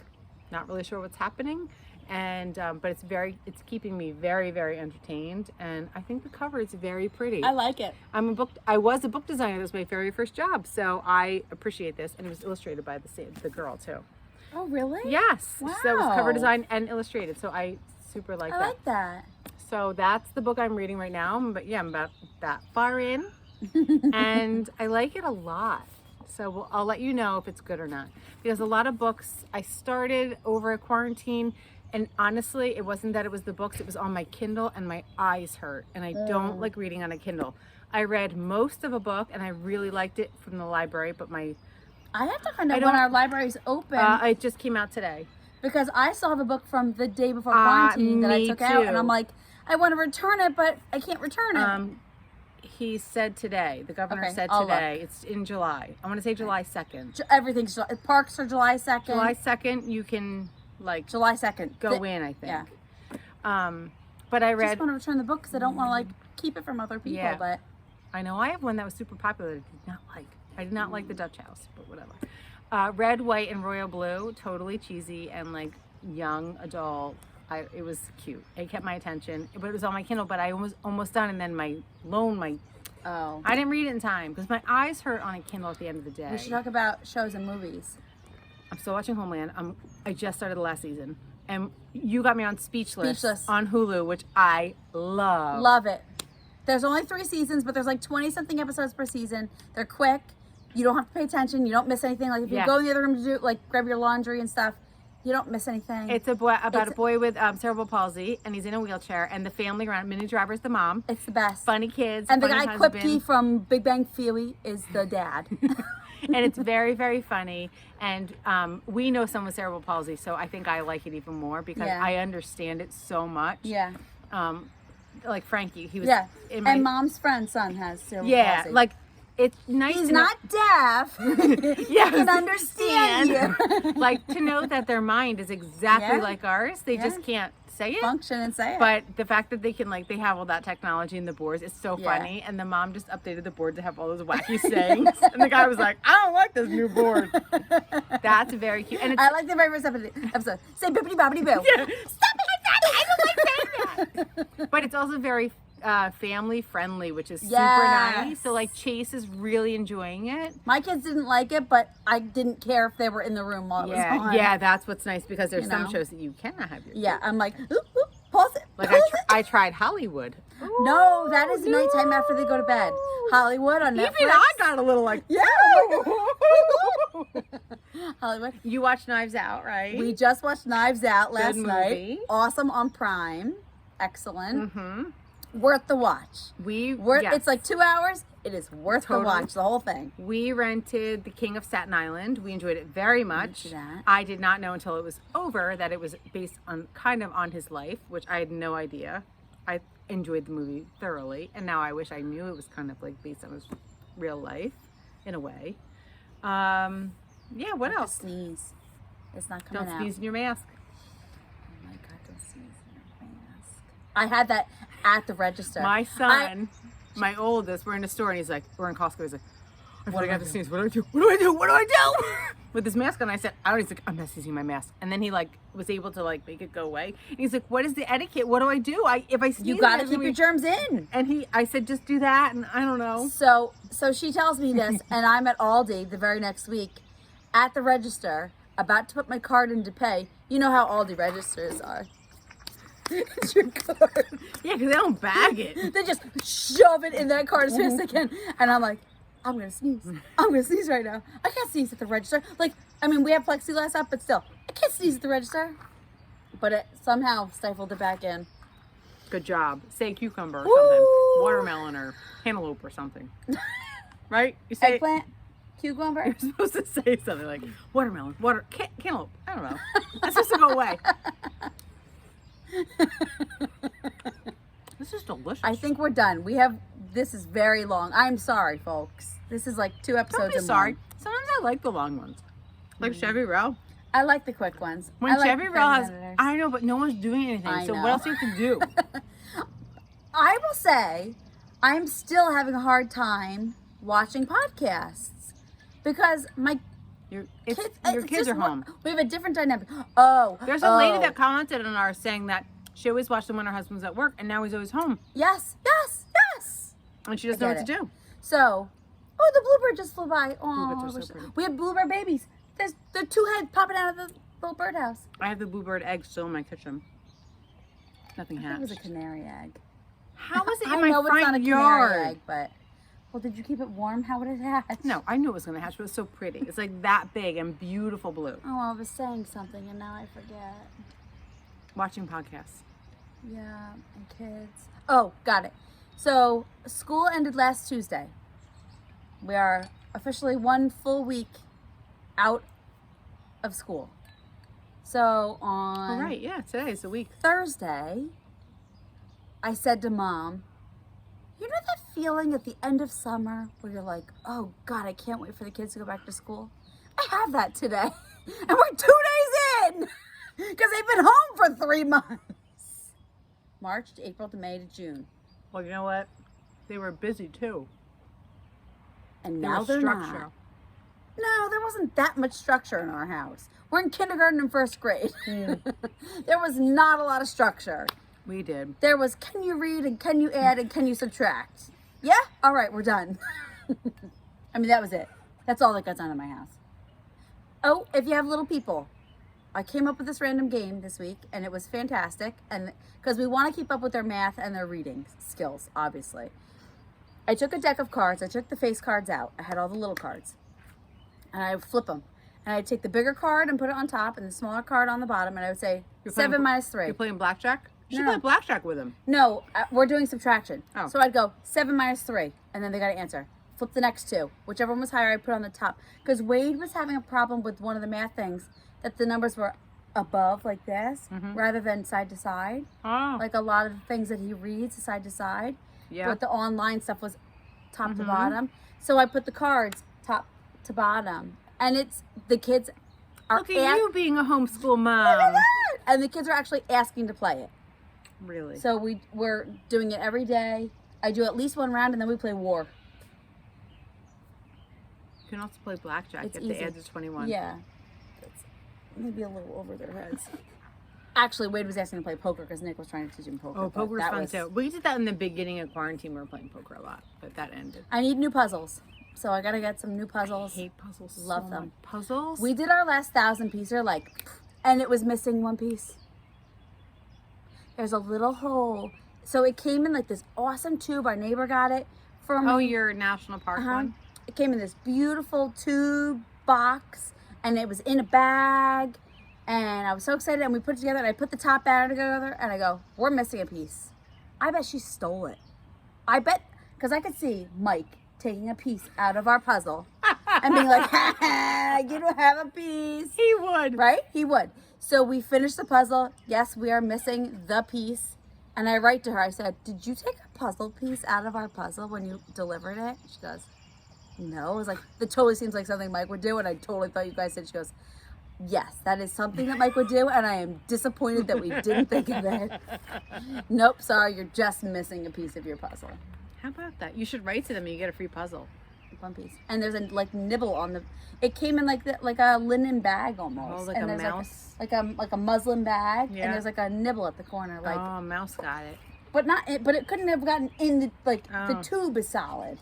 Speaker 1: not really sure what's happening. And but it's keeping me very, very entertained, and I think the cover is very pretty.
Speaker 2: I like it.
Speaker 1: I was a book designer. That was my very first job, so I appreciate this. And it was illustrated by the girl too.
Speaker 2: Oh, really?
Speaker 1: Yes.
Speaker 2: Wow.
Speaker 1: So it was cover design and illustrated. So I super like
Speaker 2: I
Speaker 1: that.
Speaker 2: like that.
Speaker 1: So that's the book I'm reading right now. But yeah, I'm about that far in, and I like it a lot. So I'll let you know if it's good or not. Because a lot of books I started over quarantine. And honestly, it wasn't that it was the books, it was on my Kindle, and my eyes hurt. And I don't like reading on a Kindle. I read most of a book and I really liked it from the library, but
Speaker 2: I have to find out when our library's open.
Speaker 1: it just came out today.
Speaker 2: Because I still have a book from the day before quarantine that I
Speaker 1: me
Speaker 2: took out. And
Speaker 1: too.
Speaker 2: I'm like, I want to return it, but I can't return it.
Speaker 1: He said today, the governor
Speaker 2: Okay,
Speaker 1: said
Speaker 2: I'll
Speaker 1: today, it's in July. I want to say July 2nd.
Speaker 2: Everything's parks are July 2nd.
Speaker 1: July 2nd, you can
Speaker 2: July 2nd.
Speaker 1: go in, I think.
Speaker 2: Yeah.
Speaker 1: But I
Speaker 2: I
Speaker 1: read,
Speaker 2: just want to return the book because I don't want to keep it from other people.
Speaker 1: Yeah.
Speaker 2: But
Speaker 1: I know I have one that was super popular that I did not like. I did not like the Dutch House, but whatever. Red, White, and Royal Blue, totally cheesy and young adult It was cute. It kept my attention, but it was on my Kindle. But I was almost done, and then my I didn't read it in time because my eyes hurt on a Kindle at the end of the day.
Speaker 2: We should talk about shows and movies.
Speaker 1: I'm still watching Homeland. I just started the last season, and you got me on Speechless on Hulu, which I love.
Speaker 2: Love it. There's only 3 seasons, but there's like 20-something episodes per season. They're quick. You don't have to pay attention. You don't miss anything. Like if you go in the other room to do like grab your laundry and stuff, you don't miss anything.
Speaker 1: It's a boy about a boy with cerebral palsy, and he's in a wheelchair, and the family around. Minnie Driver's the mom.
Speaker 2: It's the best.
Speaker 1: Funny kids.
Speaker 2: And the
Speaker 1: funny
Speaker 2: guy
Speaker 1: husband.
Speaker 2: Quipke from Big Bang Theory is the dad.
Speaker 1: And it's very, very funny. And we know someone with cerebral palsy, so I think I like it even more because I understand it so much.
Speaker 2: Yeah.
Speaker 1: Like Frankie, he was.
Speaker 2: Yeah.
Speaker 1: In my,
Speaker 2: and mom's friend's son has cerebral palsy.
Speaker 1: like it's nice.
Speaker 2: He's
Speaker 1: to
Speaker 2: not deaf.
Speaker 1: Yeah,
Speaker 2: I can understand you.
Speaker 1: Like to know that their mind is exactly like ours. They just can't say it.
Speaker 2: Function and say it.
Speaker 1: But the fact that they can they have all that technology in the boards, it's so funny. And the mom just updated the board to have all those wacky sayings. And the guy was like, I don't like this new board. That's very cute. And it's,
Speaker 2: I like the very first episode. Say bippity boppity boo.
Speaker 1: Yeah. Stop it, I don't like saying that. But it's also very family friendly, which is super nice. So like Chase is really enjoying it.
Speaker 2: My kids didn't like it, but I didn't care if they were in the room while it was on.
Speaker 1: Yeah, that's what's nice because there's some shows that you cannot have your kids.
Speaker 2: Yeah, I'm like, oop, oop, pause it.
Speaker 1: Like
Speaker 2: pause
Speaker 1: I tried Hollywood.
Speaker 2: No, that is nighttime after they go to bed. Hollywood on Netflix.
Speaker 1: Even I got a little like,
Speaker 2: yeah. Hollywood.
Speaker 1: You watched Knives Out, right?
Speaker 2: We just watched Knives Out last
Speaker 1: Good
Speaker 2: night.
Speaker 1: movie.
Speaker 2: Awesome on Prime. Excellent.
Speaker 1: Mm-hmm.
Speaker 2: Worth the watch. It's like 2 hours. It is worth the watch, the whole thing.
Speaker 1: We rented The King of Staten Island. We enjoyed it very much. I did not know until it was over that it was based on kind of on his life, which I had no idea. I enjoyed the movie thoroughly, and now I wish I knew it was kind of like based on his real life in a way. Yeah, what else?
Speaker 2: Sneeze. It's not coming out.
Speaker 1: Don't sneeze in your mask.
Speaker 2: Oh my God, don't sneeze in your mask. I had that at the register.
Speaker 1: My son, my oldest, we're in a store and he's like, we're in Costco. He's like, I forgot to sneeze. What do I do? What do I do? What do I do? With his mask on, I said, he's like, I'm not sneezing my mask. And then he was able to make it go away. And he's like, what is the etiquette? What do I do? If I sneeze,
Speaker 2: you got to keep your germs in.
Speaker 1: And I said, just do that. And I don't know.
Speaker 2: So she tells me this, and I'm at Aldi the very next week at the register, about to put my card in to pay. You know how Aldi registers are. It's your card.
Speaker 1: Yeah, because they don't bag it.
Speaker 2: They just shove it in that card as soon as they can. And I'm like, I'm going to sneeze. I'm going to sneeze right now. I can't sneeze at the register. We have plexiglass up, but still, I can't sneeze at the register. But it somehow stifled it back in.
Speaker 1: Good job. Say cucumber or something. Watermelon or cantaloupe or something. Right? You say
Speaker 2: eggplant? Cucumber?
Speaker 1: You're supposed to say something like watermelon, cantaloupe. I don't know. That's supposed to go away. This is delicious.
Speaker 2: I think we're done. This is very long. I'm sorry, folks. This is like 2 episodes.
Speaker 1: Don't be sorry. Sometimes I like the long ones. Like Chevy Rail.
Speaker 2: I like the quick ones.
Speaker 1: When Chevy Rail has, I know, but no one's doing anything.
Speaker 2: I
Speaker 1: So
Speaker 2: know.
Speaker 1: what else do you have to do?
Speaker 2: I will say, I'm still having a hard time watching podcasts because
Speaker 1: Your
Speaker 2: it's
Speaker 1: kids are
Speaker 2: just
Speaker 1: home.
Speaker 2: We have a different dynamic. Oh,
Speaker 1: There's a lady that commented on ours saying that she always watched them when her husband's at work, and now he's always home,
Speaker 2: Yes.
Speaker 1: and she doesn't know what to do.
Speaker 2: So, the bluebird just flew by. Oh,
Speaker 1: Bluebirds are so pretty.
Speaker 2: we have bluebird babies. There's 2 heads popping out of the little birdhouse.
Speaker 1: I have the bluebird egg still in my kitchen. Nothing
Speaker 2: I think
Speaker 1: hatched.
Speaker 2: it was a canary egg.
Speaker 1: How is it
Speaker 2: I
Speaker 1: in my
Speaker 2: know it's not a
Speaker 1: front
Speaker 2: canary
Speaker 1: yard?
Speaker 2: egg, but did you keep it warm? How would it hatch?
Speaker 1: No, I knew it was going to hatch, but it was so pretty. It's like that big and beautiful blue.
Speaker 2: Oh, I was saying something and now I forget.
Speaker 1: Watching podcasts.
Speaker 2: Yeah, and kids. Oh, got it. So, school ended last Tuesday. We are officially 1 full week out of school. So, on
Speaker 1: Oh, right. Yeah, today's the week.
Speaker 2: Thursday, I said to Mom, you know that feeling at the end of summer where you're like, oh God, I can't wait for the kids to go back to school? I have that today. And we're 2 days in because they've been home for 3 months. March to April to May to June.
Speaker 1: Well, you know what? They were busy too.
Speaker 2: And
Speaker 1: There
Speaker 2: now
Speaker 1: was
Speaker 2: they're
Speaker 1: structure.
Speaker 2: not. No, there wasn't that much structure in our house. We're in kindergarten and first grade. There was not a lot of structure.
Speaker 1: We did.
Speaker 2: There was, can you read and can you add and can you subtract? Yeah? All right, we're done. I mean, that was it. That's all that got done in my house. Oh, if you have little people, I came up with this random game this week and it was fantastic. And because we want to keep up with their math and their reading skills, obviously. I took a deck of cards. I took the face cards out. I had all the little cards. And I would flip them. And I'd take the bigger card and put it on top and the smaller card on the bottom. And I would say, 7 minus 3.
Speaker 1: You're playing blackjack? You should
Speaker 2: No.
Speaker 1: play blackjack with them.
Speaker 2: No, we're doing subtraction.
Speaker 1: Oh.
Speaker 2: So I'd go 7 minus 3, and then they got to answer. Flip the next two. Whichever one was higher, I put on the top. Because Wade was having a problem with one of the math things, that the numbers were above like this, rather than side to side.
Speaker 1: Oh.
Speaker 2: Like a lot of the things that he reads, side to side.
Speaker 1: Yeah.
Speaker 2: But the online stuff was top to bottom. So I put the cards top to bottom. And it's, the kids are...
Speaker 1: Look at you being a homeschool mom.
Speaker 2: Look at that! And the kids are actually asking to play it.
Speaker 1: Really?
Speaker 2: So we're doing it every day. I do at least one round and then we play war.
Speaker 1: You can also play blackjack
Speaker 2: It's
Speaker 1: if
Speaker 2: easy.
Speaker 1: the odds are 21.
Speaker 2: Yeah. That's maybe a little over their heads. Actually, Wade was asking to play poker because Nick was trying to teach him poker.
Speaker 1: Oh,
Speaker 2: but
Speaker 1: poker's
Speaker 2: that
Speaker 1: fun
Speaker 2: was-
Speaker 1: too. We did that in the beginning of quarantine. We were playing poker a lot, but that ended.
Speaker 2: I need new puzzles. So I got to get some new
Speaker 1: I
Speaker 2: puzzles.
Speaker 1: hate puzzles.
Speaker 2: Love
Speaker 1: so
Speaker 2: them.
Speaker 1: much. Puzzles?
Speaker 2: We did our last 1,000-piecer, and it was missing one piece. There's a little hole. So it came in like this awesome tube. Our neighbor got it for me.
Speaker 1: Oh, your national park one?
Speaker 2: It came in this beautiful tube box, and it was in a bag, and I was so excited, and we put it together, and I put the top batter together, and I go, we're missing a piece. I bet she stole it. I bet, because I could see Mike taking a piece out of our puzzle and being like, ha ha, you don't have a piece.
Speaker 1: He would.
Speaker 2: Right? He would. So we finished the puzzle. Yes, we are missing the piece. And I write to her, I said, did you take a puzzle piece out of our puzzle when you delivered it? She goes, no. I was like, that totally seems like something Mike would do. And I totally thought you guys did. She goes, yes, that is something that Mike would do. And I am disappointed that we didn't think of it. Nope, sorry, you're just missing a piece of your puzzle.
Speaker 1: How about that? You should write to them and you get a free puzzle.
Speaker 2: One piece. And there's a nibble on the, it came in like a linen bag almost.
Speaker 1: Oh, like
Speaker 2: and
Speaker 1: a
Speaker 2: there's
Speaker 1: mouse?
Speaker 2: Like a muslin bag.
Speaker 1: Yeah.
Speaker 2: And there's like a nibble at the corner. Like,
Speaker 1: Oh, mouse got it.
Speaker 2: but it couldn't have gotten in the, the
Speaker 1: Oh.
Speaker 2: tube is solid.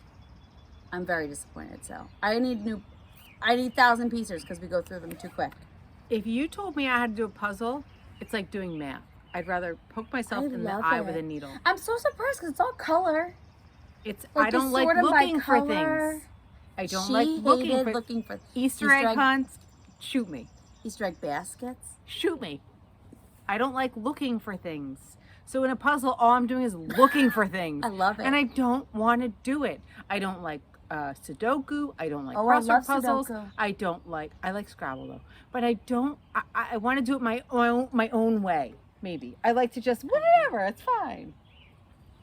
Speaker 2: I'm very disappointed. So I need 1,000 pieces because we go through them too quick.
Speaker 1: If you told me I had to do a puzzle, it's like doing math. I'd rather poke myself in the
Speaker 2: love
Speaker 1: eye
Speaker 2: it.
Speaker 1: with a needle.
Speaker 2: I'm so surprised because it's all color.
Speaker 1: It's
Speaker 2: Like,
Speaker 1: I don't
Speaker 2: just
Speaker 1: like
Speaker 2: sort 'em by
Speaker 1: looking for
Speaker 2: color.
Speaker 1: things. I don't
Speaker 2: She
Speaker 1: like
Speaker 2: hated
Speaker 1: looking for
Speaker 2: for
Speaker 1: Easter egg hunts. Shoot me.
Speaker 2: Easter egg baskets.
Speaker 1: Shoot me. I don't like looking for things. So in a puzzle, all I'm doing is looking for things.
Speaker 2: I love it.
Speaker 1: And I don't want to do it. I don't like Sudoku. I don't like
Speaker 2: Oh, I
Speaker 1: crossword
Speaker 2: love
Speaker 1: puzzles.
Speaker 2: Sudoku.
Speaker 1: I like Scrabble though. But I don't, I want to do it my own way, maybe. I like to just, whatever, it's fine.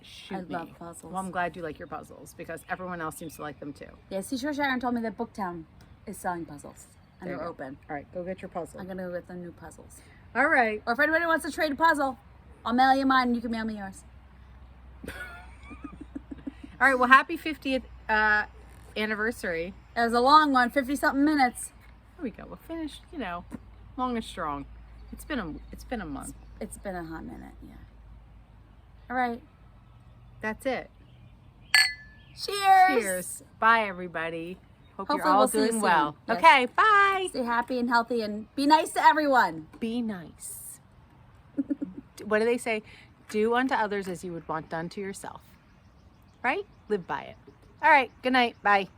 Speaker 1: Shoot
Speaker 2: I
Speaker 1: me.
Speaker 2: love puzzles.
Speaker 1: Well, I'm glad you like your puzzles because everyone else seems to like them too.
Speaker 2: Yeah, Seashore Sharon told me that Booktown is selling puzzles. And
Speaker 1: There you
Speaker 2: they're
Speaker 1: go.
Speaker 2: open.
Speaker 1: All right, go get your puzzle.
Speaker 2: I'm going to go get the new puzzles.
Speaker 1: All right.
Speaker 2: Or if anybody wants to trade a puzzle, I'll mail you mine and you can mail me yours.
Speaker 1: All right, well, happy 50th anniversary.
Speaker 2: It was a long one, 50-something minutes.
Speaker 1: There we go. We're finished, long and strong. It's been a month.
Speaker 2: It's been a hot minute, yeah. All right.
Speaker 1: That's it.
Speaker 2: Cheers.
Speaker 1: Cheers. Bye, everybody. Hope you're
Speaker 2: Hopefully
Speaker 1: all
Speaker 2: we'll see you
Speaker 1: doing
Speaker 2: soon.
Speaker 1: well.
Speaker 2: Yes.
Speaker 1: Okay, bye.
Speaker 2: Stay happy and healthy and be nice to everyone.
Speaker 1: Be nice. What do they say? Do unto others as you would want done to yourself. Right? Live by it. All right. Good night. Bye.